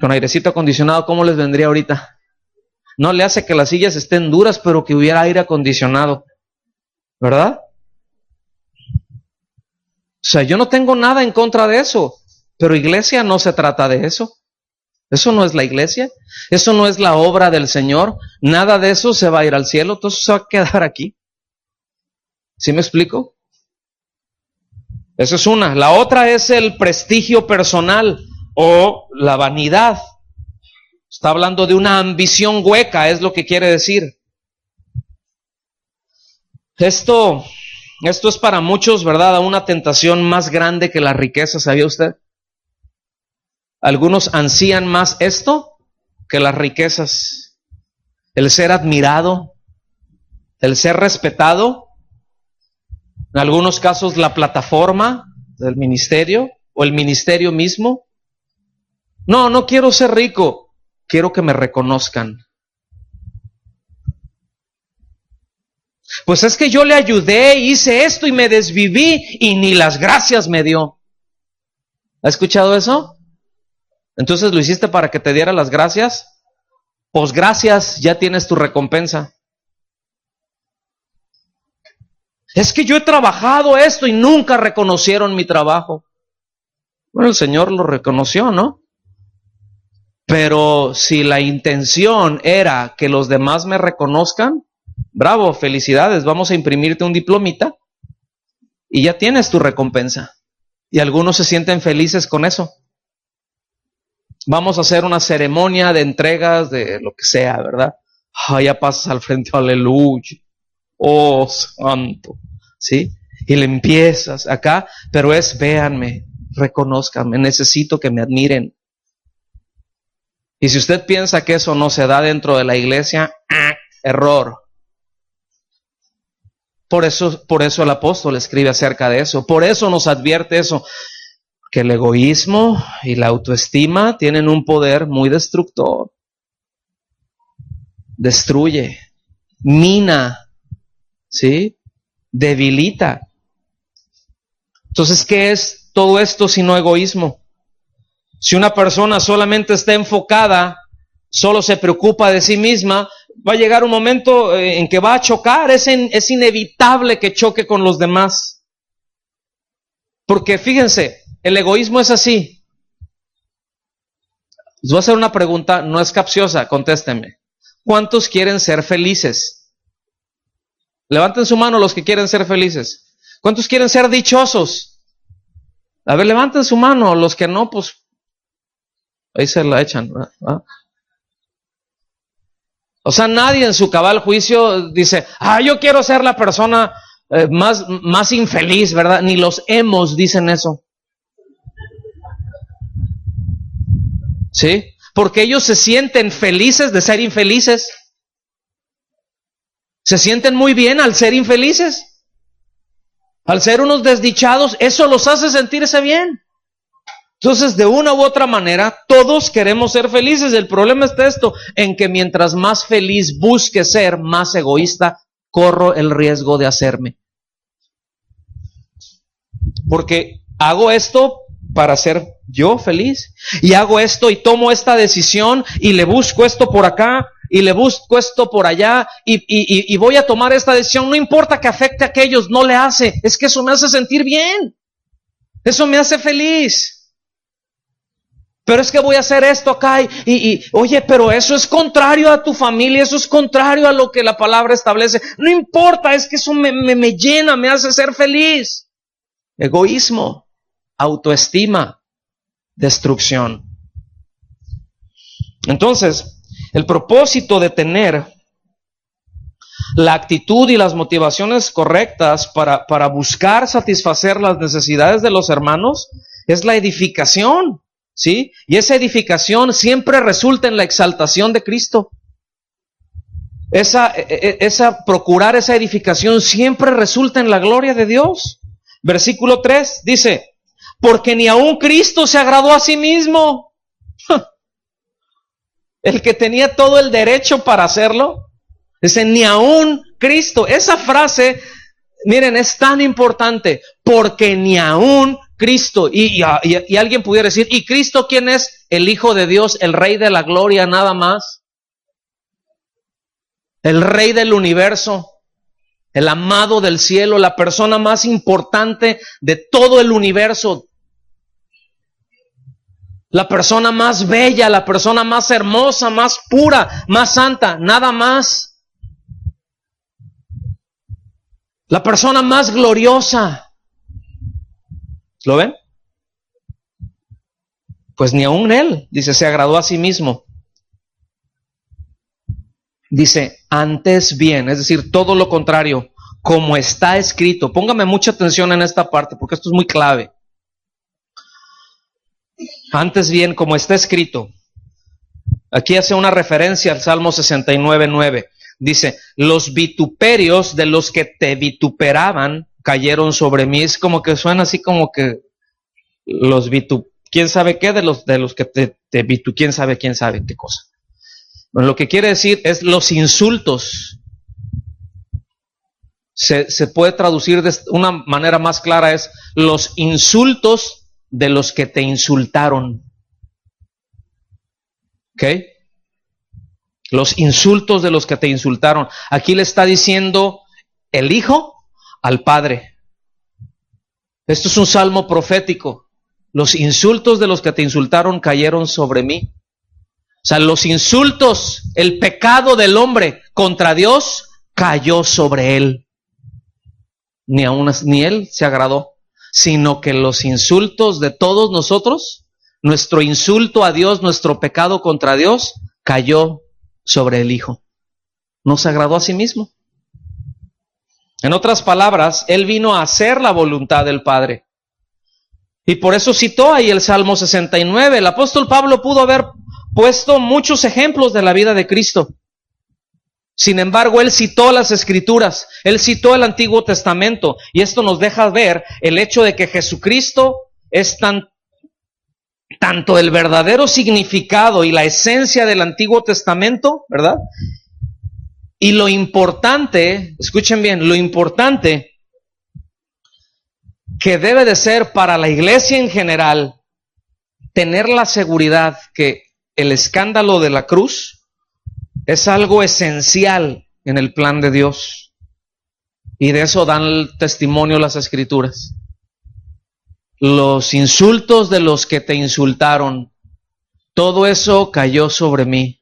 Con airecito acondicionado, ¿cómo les vendría ahorita? No le hace que las sillas estén duras, pero que hubiera aire acondicionado, ¿verdad? O sea, yo no tengo nada en contra de eso, pero iglesia no se trata de eso. Eso no es la iglesia, eso no es la obra del Señor. Nada de eso se va a ir al cielo, todo eso se va a quedar aquí. ¿Sí me explico? Esa es una. La otra es el prestigio personal o la vanidad. Está hablando de una ambición hueca, es lo que quiere decir. Esto es para muchos, ¿verdad?, una tentación más grande que la riqueza, ¿sabía usted? Algunos ansían más esto que las riquezas. El ser admirado, el ser respetado. En algunos casos la plataforma del ministerio o el ministerio mismo. No quiero ser rico, quiero que me reconozcan. Pues es que yo le ayudé, hice esto y me desviví y ni las gracias me dio. ¿Ha escuchado eso? Entonces lo hiciste para que te diera las gracias. Pues gracias, ya tienes tu recompensa. Es que yo he trabajado esto y nunca reconocieron mi trabajo. Bueno, el Señor lo reconoció, ¿no? Pero si la intención era que los demás me reconozcan, bravo, felicidades, vamos a imprimirte un diplomita y ya tienes tu recompensa. Y algunos se sienten felices con eso. Vamos a hacer una ceremonia de entregas de lo que sea, ¿verdad? Ya pasas al frente, aleluya. Oh, santo, ¿sí? Y le empiezas acá, pero véanme, reconózcanme, necesito que me admiren. Y si usted piensa que eso no se da dentro de la iglesia, error. Por eso el apóstol escribe acerca de eso, por eso nos advierte eso, que el egoísmo y la autoestima tienen un poder muy destructor. Destruye, mina, ¿sí? Debilita. Entonces, ¿qué es todo esto sino egoísmo? Si una persona solamente está enfocada, solo se preocupa de sí misma, va a llegar un momento en que va a chocar, es inevitable que choque con los demás. Porque fíjense, el egoísmo es así. Les voy a hacer una pregunta, no es capciosa, contéstenme. ¿Cuántos quieren ser felices? Levanten su mano los que quieren ser felices. ¿Cuántos quieren ser dichosos? A ver, levanten su mano. Los que no, pues ahí se la echan, ¿verdad? O sea, nadie en su cabal juicio dice, yo quiero ser la persona más infeliz, ¿verdad? Ni los emos dicen eso. ¿Sí? Porque ellos se sienten felices de ser infelices. Se sienten muy bien al ser infelices. Al ser unos desdichados, eso los hace sentirse bien. Entonces, de una u otra manera, todos queremos ser felices. El problema está esto, en que mientras más feliz busque ser, más egoísta corro el riesgo de hacerme. Porque hago esto para ser yo feliz, y hago esto y tomo esta decisión y le busco esto por acá y le busco esto por allá y voy a tomar esta decisión, no importa que afecte a aquellos, no le hace, es que eso me hace sentir bien, eso me hace feliz. Pero es que voy a hacer esto acá oye, pero eso es contrario a tu familia, eso es contrario a lo que la palabra establece. No importa, es que eso me llena, me hace ser feliz. Egoísmo, autoestima, destrucción. Entonces, el propósito de tener la actitud y las motivaciones correctas para buscar satisfacer las necesidades de los hermanos es la edificación. ¿Sí? Y esa edificación siempre resulta en la exaltación de Cristo. Procurar esa edificación siempre resulta en la gloria de Dios. Versículo 3 dice, porque ni aun Cristo se agradó a sí mismo. El que tenía todo el derecho para hacerlo. Dice, ni aun Cristo. Esa frase, miren, es tan importante, porque ni aun Cristo, y alguien pudiera decir, ¿y Cristo quién es? El Hijo de Dios, el Rey de la Gloria, nada más. El Rey del universo, el amado del cielo, la persona más importante de todo el universo. La persona más bella, la persona más hermosa, más pura, más santa, nada más. La persona más gloriosa. ¿Lo ven? Pues ni aun él, dice, se agradó a sí mismo. Dice, antes bien, es decir, todo lo contrario, como está escrito. Póngame mucha atención en esta parte, porque esto es muy clave. Antes bien, como está escrito. Aquí hace una referencia al Salmo 69:9. Dice, los vituperios de los que te vituperaban cayeron sobre mí. Es como que suena así como que quién sabe qué de los que te quién sabe qué cosa. Bueno, lo que quiere decir es los insultos. Se puede traducir de una manera más clara, es los insultos de los que te insultaron. ¿Ok? Los insultos de los que te insultaron. Aquí le está diciendo el Hijo al Padre. Esto es un salmo profético. Los insultos de los que te insultaron cayeron sobre mí. O sea, los insultos, el pecado del hombre contra Dios cayó sobre él. Ni él se agradó, sino que los insultos de todos nosotros, nuestro insulto a Dios, nuestro pecado contra Dios, cayó sobre el Hijo. No se agradó a sí mismo. En otras palabras, Él vino a hacer la voluntad del Padre. Y por eso citó ahí el Salmo 69. El apóstol Pablo pudo haber puesto muchos ejemplos de la vida de Cristo. Sin embargo, él citó las Escrituras, él citó el Antiguo Testamento, y esto nos deja ver el hecho de que Jesucristo es tanto el verdadero significado y la esencia del Antiguo Testamento, ¿verdad? Y lo importante, escuchen bien, lo importante que debe de ser para la iglesia en general, tener la seguridad que el escándalo de la cruz es algo esencial en el plan de Dios. Y de eso dan testimonio las Escrituras. Los insultos de los que te insultaron todo eso cayó sobre mí.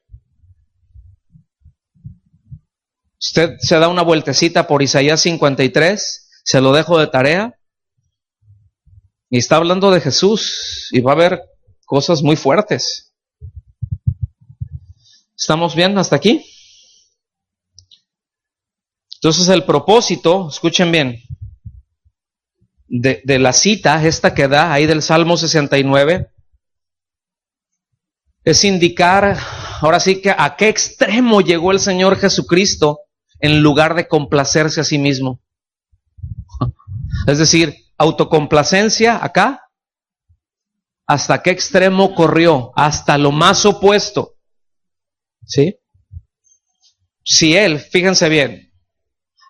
Usted se da una vueltecita por Isaías 53, se lo dejo de tarea, y está hablando de Jesús, y va a haber cosas muy fuertes. ¿Estamos bien hasta aquí? Entonces el propósito, escuchen bien, de la cita, esta que da ahí del Salmo 69, es indicar, ahora sí que a qué extremo llegó el Señor Jesucristo en lugar de complacerse a sí mismo. Es decir, autocomplacencia acá, ¿hasta qué extremo corrió? Hasta lo más opuesto. ¿Sí? Si Él, fíjense bien,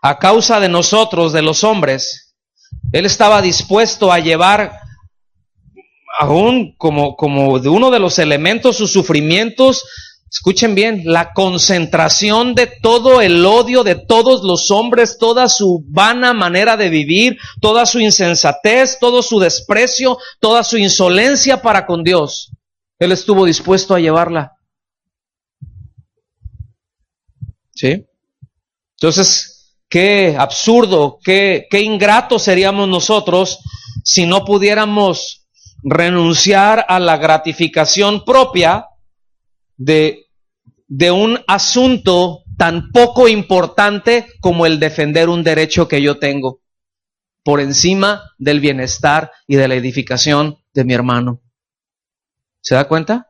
a causa de nosotros, de los hombres, Él estaba dispuesto a llevar aún como de uno de los elementos, sus sufrimientos, escuchen bien, la concentración de todo el odio de todos los hombres, toda su vana manera de vivir, toda su insensatez, todo su desprecio, toda su insolencia para con Dios. Él estuvo dispuesto a llevarla. ¿Sí? Entonces, qué absurdo, qué ingratos seríamos nosotros si no pudiéramos renunciar a la gratificación propia de un asunto tan poco importante como el defender un derecho que yo tengo por encima del bienestar y de la edificación de mi hermano. ¿Se da cuenta?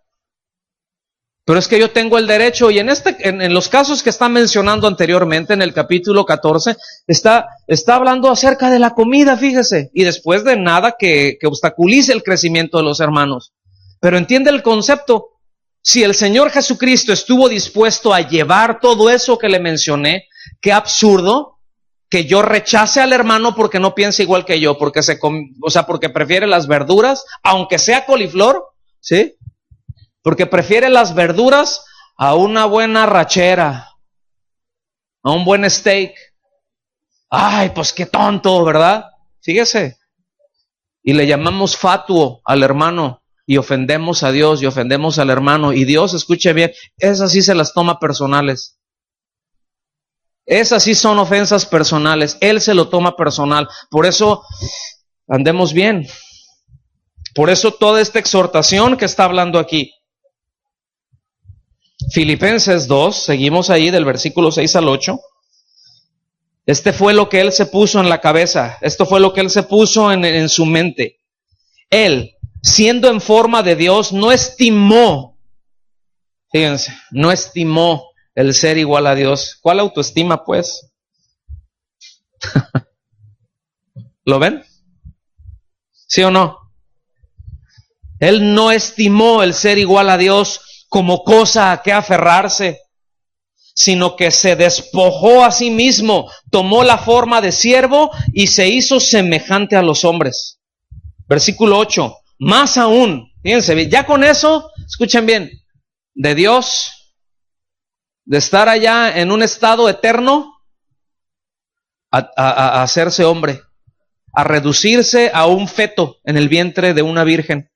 Pero es que yo tengo el derecho, y en los casos que está mencionando anteriormente, en el capítulo 14, está hablando acerca de la comida, fíjese, y después de nada que obstaculice el crecimiento de los hermanos. Pero entiende el concepto. Si el Señor Jesucristo estuvo dispuesto a llevar todo eso que le mencioné, qué absurdo que yo rechace al hermano porque no piensa igual que yo, porque porque prefiere las verduras, aunque sea coliflor, ¿sí? Porque prefiere las verduras a una buena rachera, a un buen steak. Ay, pues qué tonto, ¿verdad? Fíjese. Y le llamamos fatuo al hermano, y ofendemos a Dios, y ofendemos al hermano. Y Dios, escuche bien, esas sí se las toma personales. Esas sí son ofensas personales. Él se lo toma personal. Por eso, andemos bien. Por eso toda esta exhortación que está hablando aquí. Filipenses 2, seguimos ahí del versículo 6 al 8. Este fue lo que él se puso en la cabeza. Esto fue lo que él se puso en su mente. Él, siendo en forma de Dios, no estimó, fíjense, no estimó el ser igual a Dios. ¿Cuál autoestima, pues? ¿Lo ven? ¿Sí o no? Él no estimó el ser igual a Dios como cosa a que aferrarse, sino que se despojó a sí mismo, tomó la forma de siervo y se hizo semejante a los hombres. Versículo 8, más aún, fíjense, ya con eso, escuchen bien, de Dios, de estar allá en un estado eterno, a hacerse hombre, a reducirse a un feto en el vientre de una virgen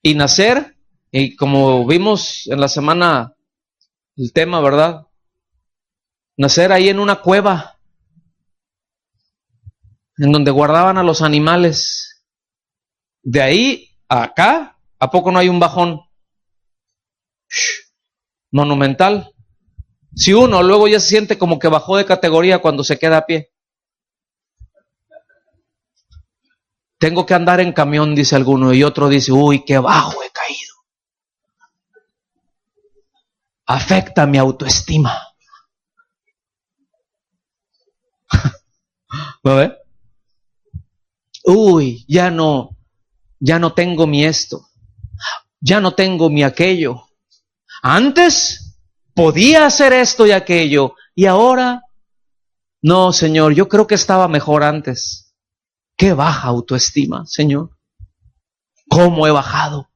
y nacer. Y como vimos en la semana el tema, ¿verdad? Nacer ahí en una cueva, en donde guardaban a los animales. De ahí a acá, ¿a poco no hay un bajón monumental? Si uno luego ya se siente como que bajó de categoría cuando se queda a pie. Tengo que andar en camión, dice alguno, y otro dice, uy, qué bajo he caído. Afecta mi autoestima. ¿Lo ve? Uy, ya no tengo mi esto, ya no tengo mi aquello. Antes podía hacer esto y aquello, y ahora, no, Señor, yo creo que estaba mejor antes. Qué baja autoestima, Señor. ¿Cómo he bajado?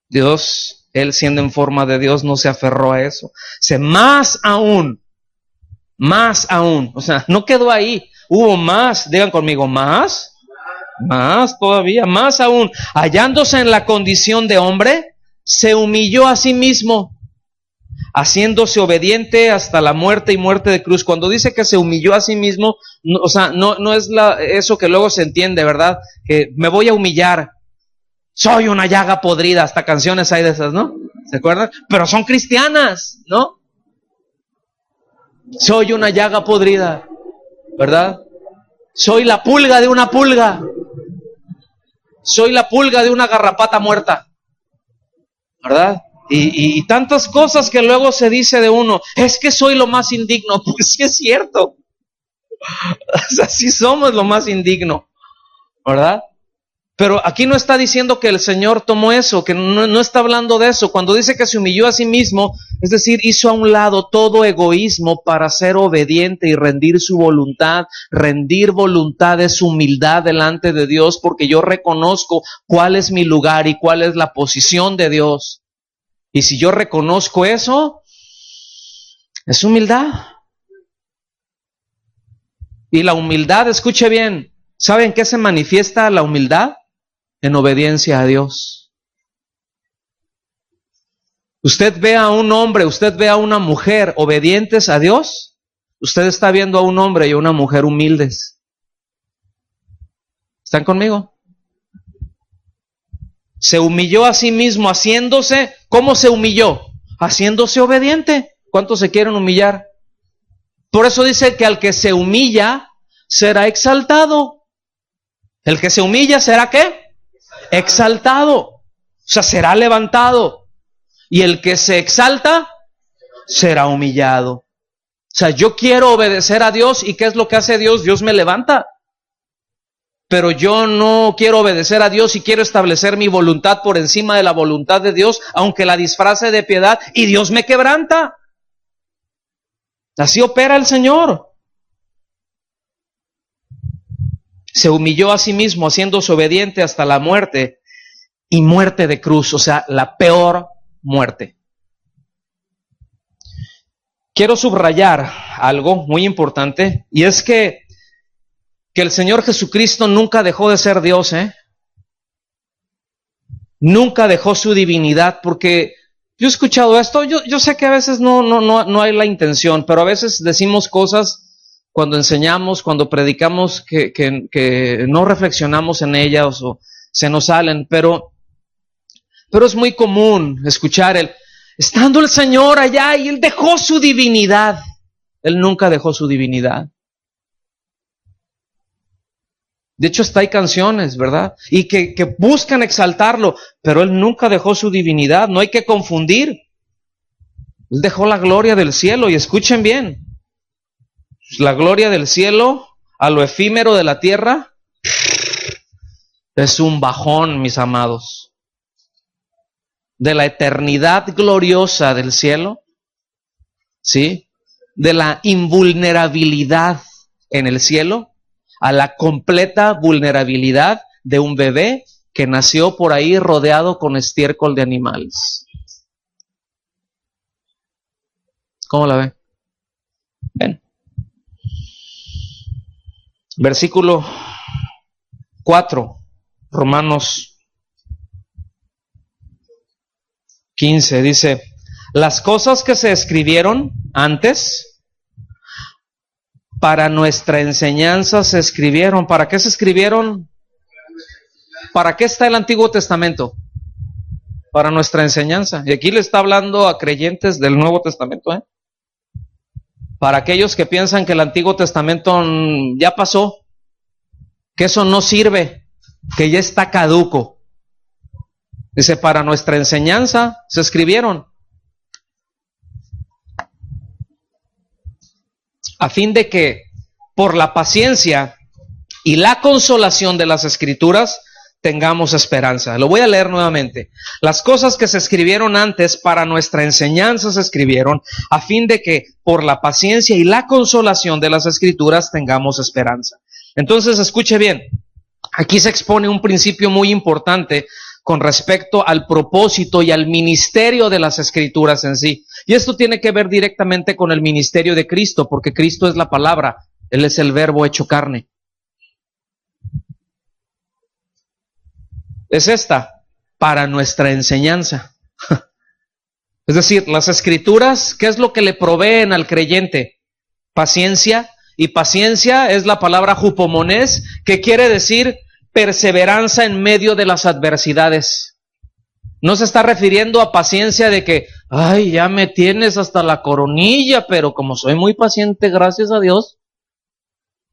Dios, Él siendo en forma de Dios, no se aferró a eso. Más aún, o sea, no quedó ahí, hubo más, digan conmigo, más Más todavía, más aún, hallándose en la condición de hombre, se humilló a sí mismo, haciéndose obediente hasta la muerte y muerte de cruz. Cuando dice que se humilló a sí mismo, no, o sea, no es eso que luego se entiende, ¿verdad? Que me voy a humillar, soy una llaga podrida, hasta canciones hay de esas, ¿no? ¿Se acuerdan? Pero son cristianas, ¿no? Soy una llaga podrida, ¿verdad? Soy la pulga de una pulga. Soy la pulga de una garrapata muerta, ¿verdad? Y tantas cosas que luego se dice de uno, es que soy lo más indigno. Pues sí es cierto. Así somos lo más indigno, ¿verdad? Pero aquí no está diciendo que el Señor tomó eso, que no está hablando de eso. Cuando dice que se humilló a sí mismo, es decir, hizo a un lado todo egoísmo para ser obediente y rendir su voluntad. Rendir voluntad es humildad delante de Dios, porque yo reconozco cuál es mi lugar y cuál es la posición de Dios. Y si yo reconozco eso, es humildad. Y la humildad, escuche bien, ¿saben qué se manifiesta la humildad? En obediencia a Dios. Usted ve a un hombre, usted ve a una mujer obedientes a Dios, usted está viendo a un hombre y a una mujer humildes. ¿Están conmigo? Se humilló a sí mismo haciéndose, ¿cómo se humilló? Haciéndose obediente. ¿Cuántos se quieren humillar? Por eso dice que al que se humilla será exaltado. El que se humilla será ¿qué? Exaltado. O sea, será levantado. Y el que se exalta será humillado. O sea, yo quiero obedecer a Dios, ¿y qué es lo que hace Dios? Dios me levanta. Pero yo no quiero obedecer a Dios y quiero establecer mi voluntad por encima de la voluntad de Dios, aunque la disfrace de piedad, y Dios me quebranta. Así opera el Señor. Se humilló a sí mismo, haciéndose obediente hasta la muerte, y muerte de cruz, o sea, la peor muerte. Quiero subrayar algo muy importante, y es que el Señor Jesucristo nunca dejó de ser Dios, Nunca dejó su divinidad, porque yo he escuchado esto, yo sé que a veces no hay la intención, pero a veces decimos cosas cuando enseñamos, cuando predicamos que no reflexionamos en ellas o se nos salen, pero es muy común escuchar estando el Señor allá y Él dejó su divinidad. Él nunca dejó su divinidad. De hecho, hasta hay canciones, ¿verdad? Y que buscan exaltarlo, pero Él nunca dejó su divinidad. No hay que confundir. Él dejó la gloria del cielo, y escuchen bien. La gloria del cielo a lo efímero de la tierra es un bajón, mis amados. De la eternidad gloriosa del cielo, ¿sí? De la invulnerabilidad en el cielo, a la completa vulnerabilidad de un bebé que nació por ahí rodeado con estiércol de animales. ¿Cómo la ve? Ven. Versículo 4, Romanos 15, dice: las cosas que se escribieron antes para nuestra enseñanza se escribieron. ¿Para qué se escribieron? ¿Para qué está el Antiguo Testamento? Para nuestra enseñanza. Y aquí le está hablando a creyentes del Nuevo Testamento, Para aquellos que piensan que el Antiguo Testamento ya pasó, que eso no sirve, que ya está caduco. Dice, para nuestra enseñanza se escribieron, a fin de que por la paciencia y la consolación de las Escrituras tengamos esperanza. Lo voy a leer nuevamente. Las cosas que se escribieron antes para nuestra enseñanza se escribieron, a fin de que por la paciencia y la consolación de las Escrituras tengamos esperanza. Entonces, escuche bien. Aquí se expone un principio muy importante con respecto al propósito y al ministerio de las Escrituras en sí. Y esto tiene que ver directamente con el ministerio de Cristo, porque Cristo es la palabra, Él es el verbo hecho carne. es esta: para nuestra enseñanza. Es decir, las Escrituras, ¿qué es lo que le proveen al creyente? Paciencia, y paciencia es la palabra hupomonés, que quiere decir perseverancia en medio de las adversidades. No se está refiriendo a paciencia de que, ay, ya me tienes hasta la coronilla, pero como soy muy paciente, gracias a Dios,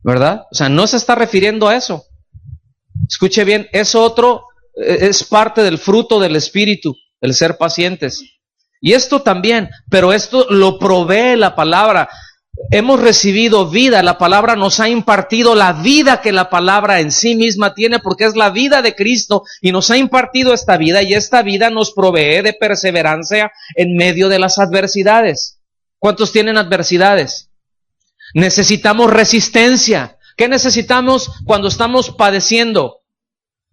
¿verdad? O sea, no se está refiriendo a eso. Escuche bien, es parte del fruto del Espíritu, el ser pacientes. Y esto también, pero esto lo provee la palabra. Hemos recibido vida, la palabra nos ha impartido la vida que la palabra en sí misma tiene, porque es la vida de Cristo, y nos ha impartido esta vida, y esta vida nos provee de perseverancia en medio de las adversidades. ¿Cuántos tienen adversidades? Necesitamos resistencia. ¿Qué necesitamos cuando estamos padeciendo?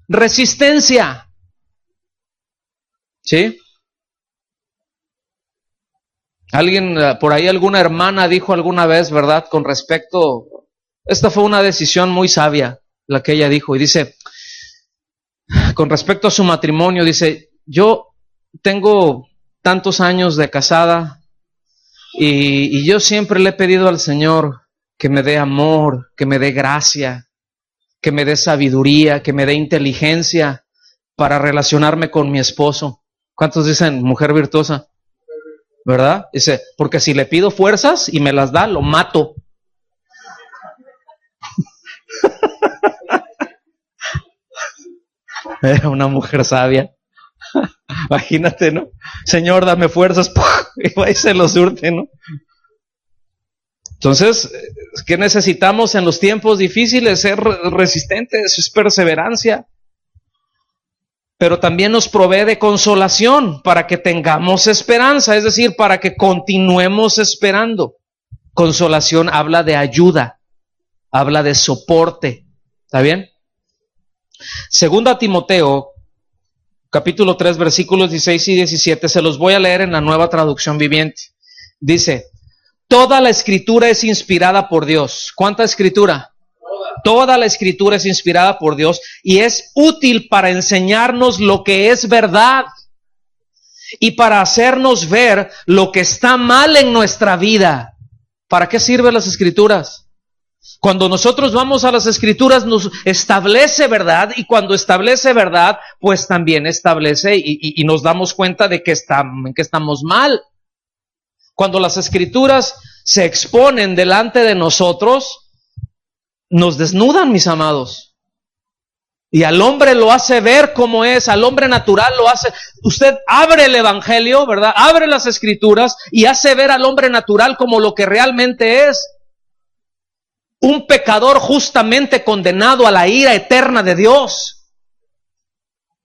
Resistencia. ¿Sí? Alguien, por ahí alguna hermana dijo alguna vez, ¿verdad? Con respecto, esta fue una decisión muy sabia, la que ella dijo, y dice, con respecto a su matrimonio, dice, yo tengo tantos años de casada, y yo siempre le he pedido al Señor que me dé amor, que me dé gracia, que me dé sabiduría, que me dé inteligencia para relacionarme con mi esposo. ¿Cuántos dicen mujer virtuosa? ¿Verdad? Dice, porque si le pido fuerzas y me las da, lo mato. Era una mujer sabia. Imagínate, ¿no? Señor, dame fuerzas. Y va y se los surte, ¿no? Entonces, ¿qué necesitamos en los tiempos difíciles? Ser resistentes, es perseverancia. Pero también nos provee de consolación para que tengamos esperanza, es decir, para que continuemos esperando. Consolación habla de ayuda, habla de soporte. ¿Está bien? Segunda Timoteo, capítulo 3, versículos 16 y 17, se los voy a leer en la Nueva Traducción Viviente. Dice, toda la Escritura es inspirada por Dios. ¿Cuánta Escritura? Toda la Escritura es inspirada por Dios y es útil para enseñarnos lo que es verdad y para hacernos ver lo que está mal en nuestra vida. ¿Para qué sirven las Escrituras? Cuando nosotros vamos a las Escrituras nos establece verdad, y cuando establece verdad, pues también establece y nos damos cuenta de que estamos mal. Cuando las Escrituras se exponen delante de nosotros, nos desnudan, mis amados. Y al hombre lo hace ver como es, al hombre natural lo hace. Usted abre el Evangelio, ¿verdad? Abre las Escrituras y hace ver al hombre natural como lo que realmente es. Un pecador justamente condenado a la ira eterna de Dios.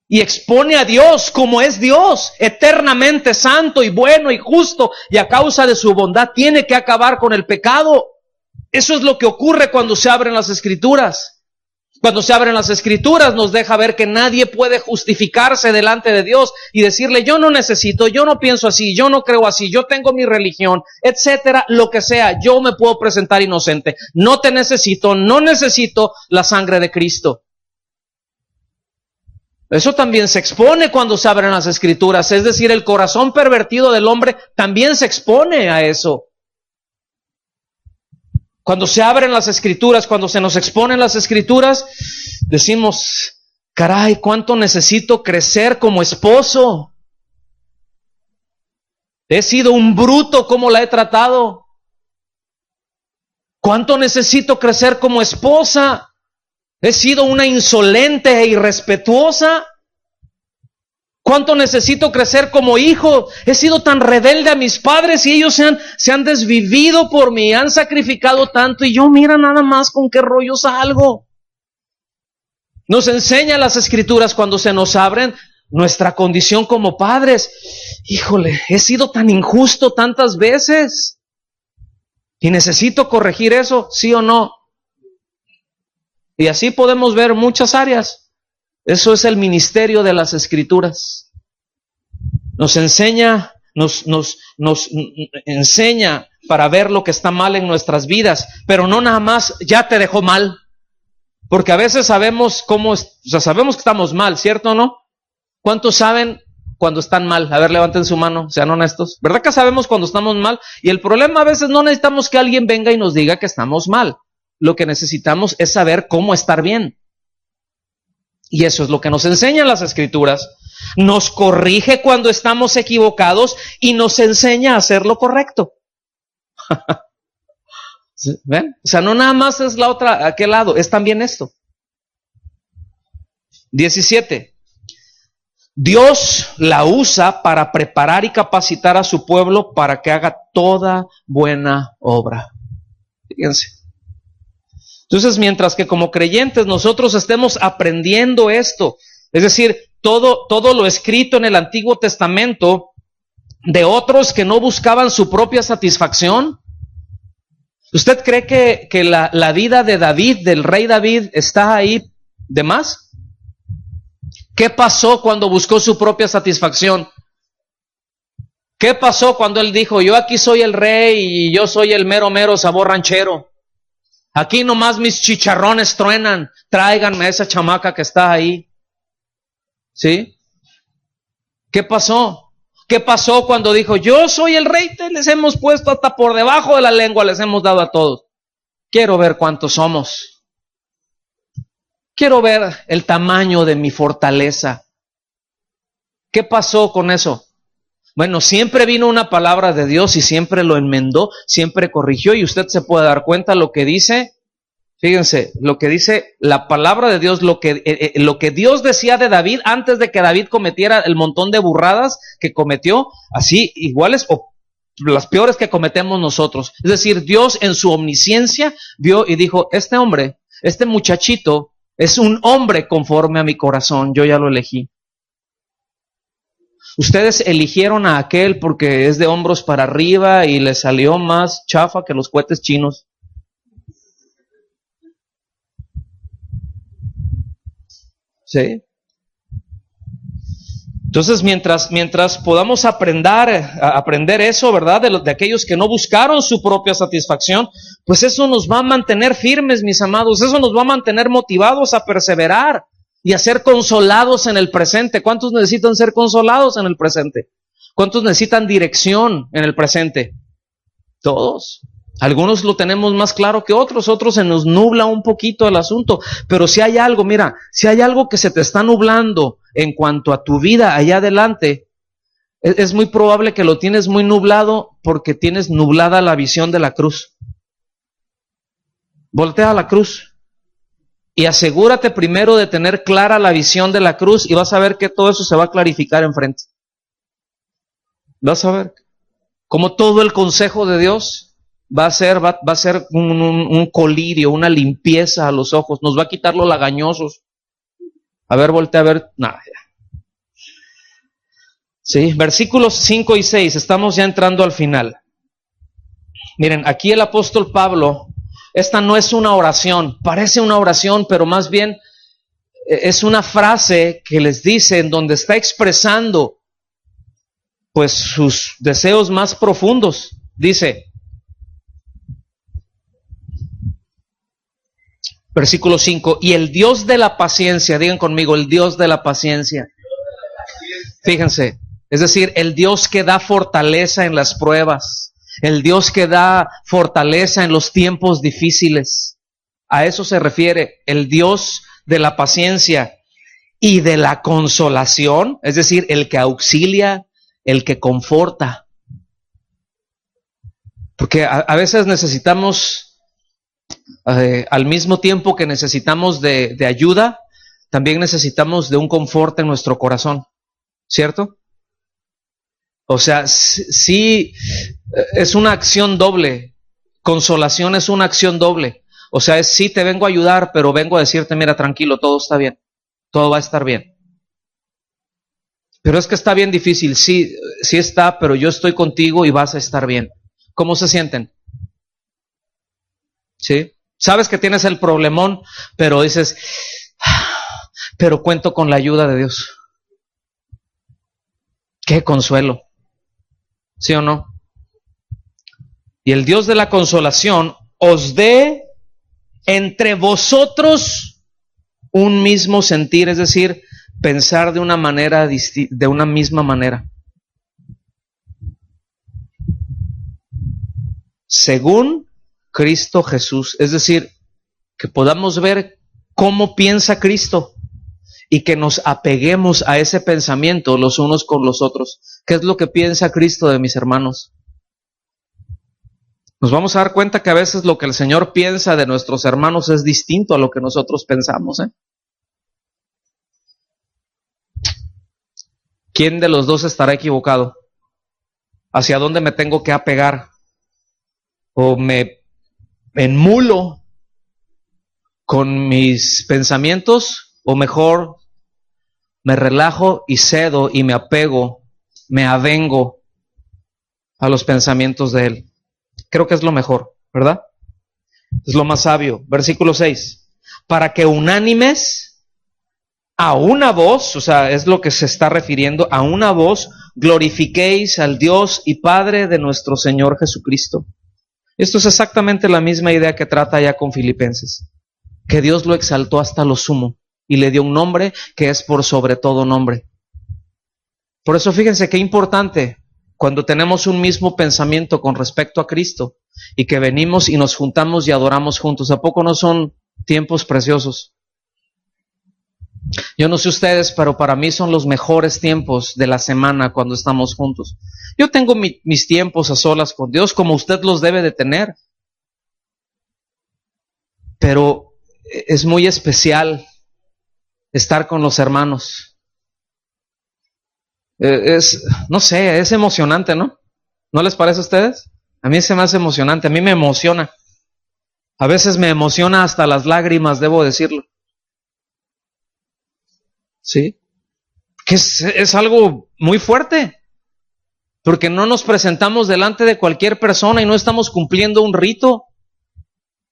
Y expone a Dios como es Dios, eternamente santo y bueno y justo, y a causa de su bondad tiene que acabar con el pecado. Eso es lo que ocurre cuando se abren las Escrituras. Cuando se abren las Escrituras nos deja ver que nadie puede justificarse delante de Dios y decirle, yo no necesito, yo no pienso así, yo no creo así, yo tengo mi religión, etcétera, lo que sea, yo me puedo presentar inocente. No te necesito, no necesito la sangre de Cristo. Eso también se expone cuando se abren las Escrituras, es decir, el corazón pervertido del hombre también se expone a eso. Cuando se abren las Escrituras, cuando se nos exponen las Escrituras, decimos, caray, ¿cuánto necesito crecer como esposo? He sido un bruto como la he tratado. ¿Cuánto necesito crecer como esposa? He sido una insolente e irrespetuosa. ¿Cuánto necesito crecer como hijo? He sido tan rebelde a mis padres y ellos se han desvivido por mí, han sacrificado tanto y yo mira nada más con qué rollo salgo. Nos enseña las Escrituras cuando se nos abren nuestra condición como padres. Híjole, he sido tan injusto tantas veces y necesito corregir eso, ¿sí o no? Y así podemos ver muchas áreas. Eso es el ministerio de las Escrituras. Nos enseña, nos enseña para ver lo que está mal en nuestras vidas, pero no nada más ya te dejó mal. Porque a veces sabemos sabemos que estamos mal, ¿cierto o no? ¿Cuántos saben cuando están mal? A ver, levanten su mano, sean honestos. ¿Verdad que sabemos cuando estamos mal? Y el problema a veces no necesitamos que alguien venga y nos diga que estamos mal. Lo que necesitamos es saber cómo estar bien. Y eso es lo que nos enseñan las Escrituras. Nos corrige cuando estamos equivocados y nos enseña a hacer lo correcto. ¿Ven? O sea, no nada más es la otra, aquel lado, es también esto. 17. Dios la usa para preparar y capacitar a su pueblo para que haga toda buena obra. Fíjense. Entonces, mientras que como creyentes nosotros estemos aprendiendo esto, es decir, todo lo escrito en el Antiguo Testamento de otros que no buscaban su propia satisfacción, ¿usted cree que la vida de David, del rey David, está ahí de más? ¿Qué pasó cuando buscó su propia satisfacción? ¿Qué pasó cuando él dijo, yo aquí soy el rey y yo soy el mero mero sabor ranchero? Aquí nomás mis chicharrones truenan, tráiganme a esa chamaca que está ahí. ¿Sí? ¿Qué pasó? ¿Qué pasó cuando dijo, yo soy el rey, les hemos puesto hasta por debajo de la lengua, les hemos dado a todos? Quiero ver cuántos somos. Quiero ver el tamaño de mi fortaleza. ¿Qué pasó con eso? Bueno, siempre vino una palabra de Dios y siempre lo enmendó, siempre corrigió, y usted se puede dar cuenta lo que dice. Fíjense, lo que dice la palabra de Dios, lo que Dios decía de David antes de que David cometiera el montón de burradas que cometió, así iguales o las peores que cometemos nosotros. Es decir, Dios en su omnisciencia vio y dijo, este hombre, este muchachito es un hombre conforme a mi corazón, yo ya lo elegí. Ustedes eligieron a aquel porque es de hombros para arriba y le salió más chafa que los cohetes chinos. ¿Sí? Entonces, mientras podamos aprender eso, ¿verdad? De aquellos que no buscaron su propia satisfacción, pues eso nos va a mantener firmes, mis amados. Eso nos va a mantener motivados a perseverar y a ser consolados en el presente. ¿Cuántos necesitan ser consolados en el presente? ¿Cuántos necesitan dirección en el presente? Todos. Algunos lo tenemos más claro que otros se nos nubla un poquito el asunto, pero si hay algo, mira, si hay algo que se te está nublando en cuanto a tu vida allá adelante, es muy probable que lo tienes muy nublado porque tienes nublada la visión de la cruz. Voltea a la cruz y asegúrate primero de tener clara la visión de la cruz y vas a ver que todo eso se va a clarificar enfrente. Vas a ver cómo todo el consejo de Dios va a ser un colirio, una limpieza a los ojos, nos va a quitar los lagañosos. A ver, voltea a ver, nada. Sí, versículos 5 y 6, estamos ya entrando al final. Miren, aquí el apóstol Pablo, esta no es una oración, parece una oración, pero más bien es una frase que les dice en donde está expresando pues sus deseos más profundos. Dice, versículo 5, y el Dios de la paciencia, digan conmigo, el Dios de la paciencia. Fíjense, es decir, el Dios que da fortaleza en las pruebas, el Dios que da fortaleza en los tiempos difíciles. A eso se refiere, el Dios de la paciencia y de la consolación, es decir, el que auxilia, el que conforta. Porque a veces necesitamos... al mismo tiempo que necesitamos de ayuda, también necesitamos de un confort en nuestro corazón, ¿cierto? O sea, sí, es una acción doble. Consolación es una acción doble. O sea, sí te vengo a ayudar, pero vengo a decirte, mira, tranquilo, todo está bien, todo va a estar bien. Pero es que está bien difícil, sí está, pero yo estoy contigo y vas a estar bien. ¿Cómo se sienten? ¿Sí? Sabes que tienes el problemón, pero dices, pero cuento con la ayuda de Dios. ¡Qué consuelo! ¿Sí o no? Y el Dios de la consolación os dé entre vosotros un mismo sentir, es decir, pensar de una manera de una misma manera. Según Cristo Jesús, es decir, que podamos ver cómo piensa Cristo y que nos apeguemos a ese pensamiento los unos con los otros. ¿Qué es lo que piensa Cristo de mis hermanos? Nos vamos a dar cuenta que a veces lo que el Señor piensa de nuestros hermanos es distinto a lo que nosotros pensamos, ¿Quién de los dos estará equivocado? ¿Hacia dónde me tengo que apegar? ¿O me enmulo con mis pensamientos? ¿O mejor me relajo y cedo y me apego, me avengo a los pensamientos de Él? Creo que es lo mejor, ¿verdad? Es lo más sabio. Versículo 6. Para que unánimes, a una voz, o sea, es lo que se está refiriendo, a una voz, glorifiquéis al Dios y Padre de nuestro Señor Jesucristo. Esto es exactamente la misma idea que trata ya con Filipenses. Que Dios lo exaltó hasta lo sumo y le dio un nombre que es por sobre todo nombre. Por eso fíjense qué importante cuando tenemos un mismo pensamiento con respecto a Cristo y que venimos y nos juntamos y adoramos juntos. ¿A poco no son tiempos preciosos? Yo no sé ustedes, pero para mí son los mejores tiempos de la semana cuando estamos juntos. Yo tengo mis tiempos a solas con Dios como usted los debe de tener. Pero es muy especial estar con los hermanos. No sé, es emocionante, ¿no? ¿No les parece a ustedes? A mí se me hace emocionante, a mí me emociona. A veces me emociona hasta las lágrimas, debo decirlo. ¿Sí? Que es algo muy fuerte. Porque no nos presentamos delante de cualquier persona y no estamos cumpliendo un rito.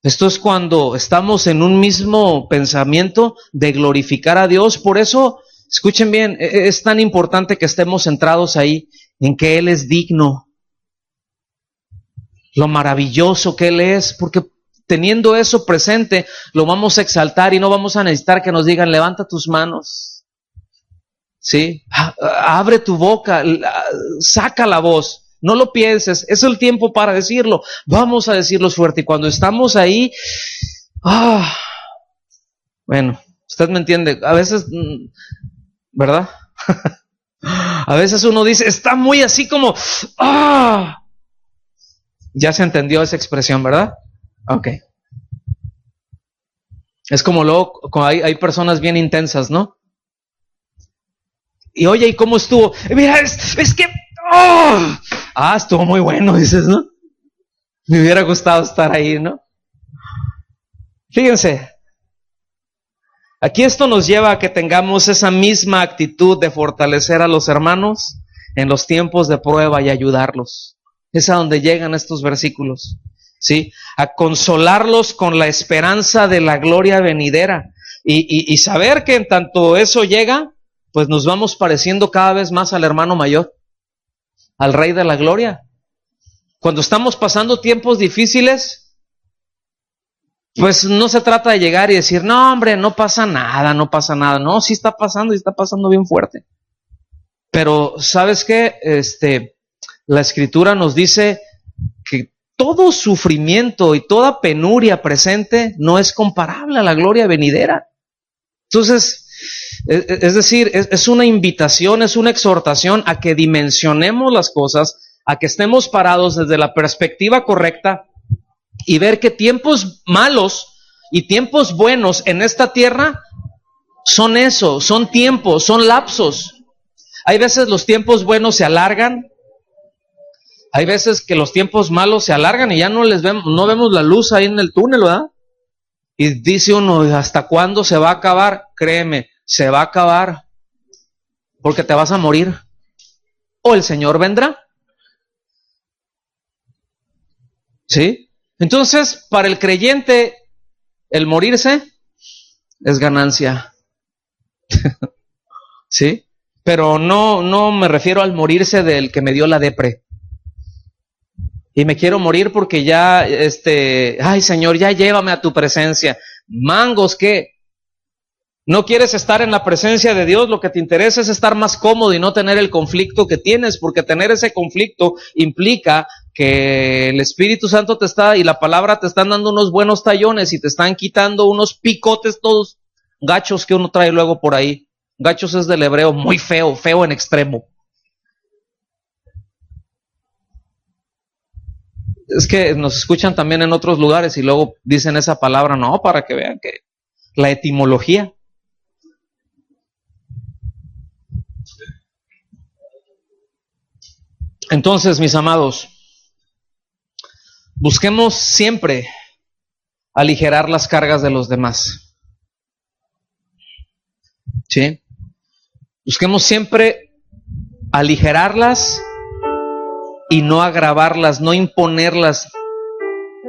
Esto es cuando estamos en un mismo pensamiento de glorificar a Dios. Por eso, escuchen bien, es tan importante que estemos centrados ahí en que Él es digno, lo maravilloso que Él es, porque teniendo eso presente, lo vamos a exaltar y no vamos a necesitar que nos digan, levanta tus manos, ¿sí? Abre tu boca, saca la voz. No lo pienses, es el tiempo para decirlo. Vamos a decirlo fuerte. Y cuando estamos ahí, bueno, usted me entiende. A veces, ¿verdad? A veces uno dice, está muy así como, ya se entendió esa expresión, ¿verdad? Ok. Es como luego, hay personas bien intensas, ¿no? Y oye, ¿y cómo estuvo? Mira, es que, estuvo muy bueno, dices, ¿no? Me hubiera gustado estar ahí, ¿no? Fíjense, aquí esto nos lleva a que tengamos esa misma actitud de fortalecer a los hermanos en los tiempos de prueba y ayudarlos. Es a donde llegan estos versículos, ¿sí? A consolarlos con la esperanza de la gloria venidera y saber que en tanto eso llega, pues nos vamos pareciendo cada vez más al hermano mayor, al Rey de la Gloria. Cuando estamos pasando tiempos difíciles, pues no se trata de llegar y decir, no hombre, no pasa nada. No, sí está pasando y está pasando bien fuerte. Pero ¿sabes qué? La Escritura nos dice que todo sufrimiento y toda penuria presente no es comparable a la gloria venidera. Entonces, es decir, es una invitación, es una exhortación a que dimensionemos las cosas, a que estemos parados desde la perspectiva correcta y ver que tiempos malos y tiempos buenos en esta tierra son eso, son tiempos, son lapsos. Hay veces los tiempos buenos se alargan, hay veces que los tiempos malos se alargan y ya no vemos la luz ahí en el túnel, ¿verdad? Y dice uno, ¿hasta cuándo se va a acabar? Créeme, se va a acabar, porque te vas a morir, o el Señor vendrá. ¿Sí? Entonces, para el creyente, el morirse es ganancia. ¿Sí? Pero no me refiero al morirse del que me dio la depre. Y me quiero morir porque ya, ay Señor, ya llévame a tu presencia. Mangos, ¿qué? No quieres estar en la presencia de Dios, lo que te interesa es estar más cómodo y no tener el conflicto que tienes, porque tener ese conflicto implica que el Espíritu Santo te está, y la palabra te están dando unos buenos tallones y te están quitando unos picotes todos gachos que uno trae luego por ahí. Gachos es del hebreo muy feo, feo en extremo. Es que nos escuchan también en otros lugares y luego dicen esa palabra, no, para que vean que la etimología. Entonces, mis amados, busquemos siempre aligerar las cargas de los demás. ¿Sí? Busquemos siempre aligerarlas y no agravarlas, no imponerlas,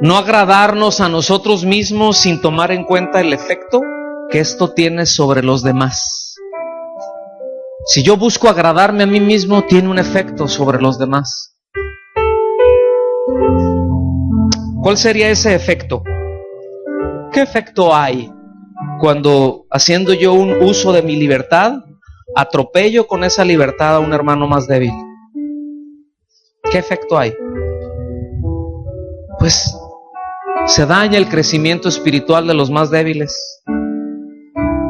no agradarnos a nosotros mismos sin tomar en cuenta el efecto que esto tiene sobre los demás. Si yo busco agradarme a mí mismo, tiene un efecto sobre los demás. ¿Cuál sería ese efecto? ¿Qué efecto hay cuando, haciendo yo un uso de mi libertad, atropello con esa libertad a un hermano más débil? ¿Qué efecto hay? Pues se daña el crecimiento espiritual de los más débiles.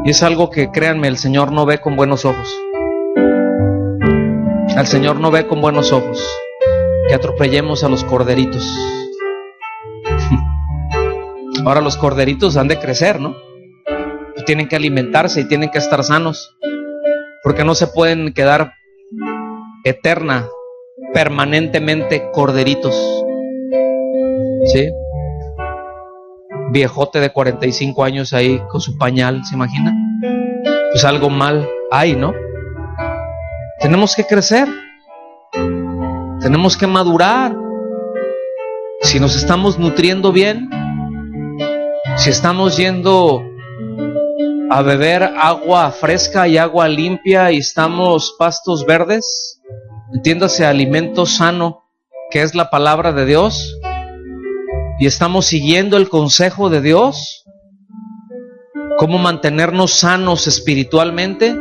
Y es algo que, créanme, el Señor no ve con buenos ojos. El Señor no ve con buenos ojos que atropellemos a los corderitos. Ahora los corderitos han de crecer, ¿no? Y tienen que alimentarse y tienen que estar sanos, porque no se pueden quedar permanentemente corderitos. ¿Sí? Viejote de 45 años ahí con su pañal, ¿se imagina? Pues algo mal hay, ¿no? Tenemos que crecer, tenemos que madurar. Si nos estamos nutriendo bien, si estamos yendo a beber agua fresca y agua limpia y estamos pastos verdes, entiéndase, alimento sano, que es la palabra de Dios, y estamos siguiendo el consejo de Dios, cómo mantenernos sanos espiritualmente,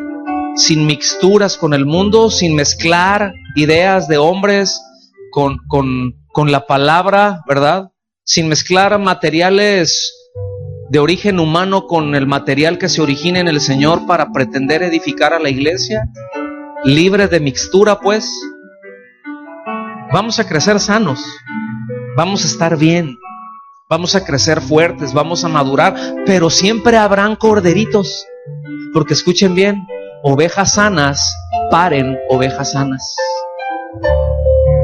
sin mixturas con el mundo, sin mezclar ideas de hombres con la palabra, ¿verdad? Sin mezclar materiales de origen humano con el material que se origina en el Señor para pretender edificar a la iglesia, libre de mixtura, pues. Vamos a crecer sanos, vamos a estar bien, vamos a crecer fuertes, vamos a madurar, pero siempre habrán corderitos, porque escuchen bien, ovejas sanas paren ovejas sanas.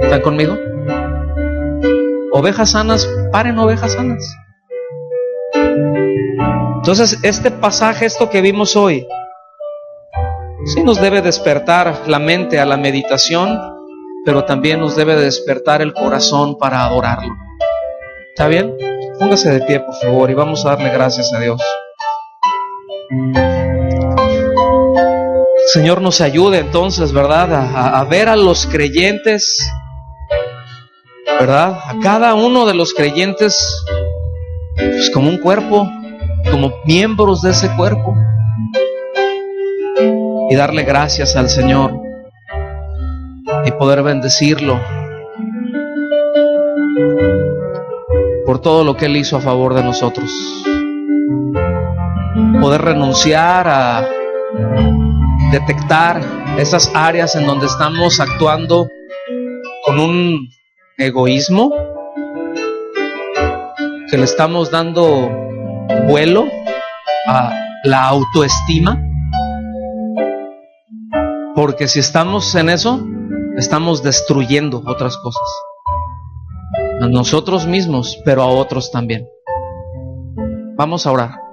¿Están conmigo? Ovejas sanas paren ovejas sanas. Entonces, este pasaje, esto que vimos hoy, sí nos debe despertar la mente a la meditación, pero también nos debe despertar el corazón para adorarlo. ¿Está bien? Póngase de pie, por favor, y vamos a darle gracias a Dios. Señor, nos ayude entonces, ¿verdad? A ver a los creyentes, ¿verdad? A cada uno de los creyentes, pues como un cuerpo, como miembros de ese cuerpo, y darle gracias al Señor y poder bendecirlo por todo lo que Él hizo a favor de nosotros. Poder renunciar a detectar esas áreas en donde estamos actuando con un egoísmo, que le estamos dando vuelo a la autoestima, porque si estamos en eso, estamos destruyendo otras cosas, a nosotros mismos, pero a otros también. Vamos a orar.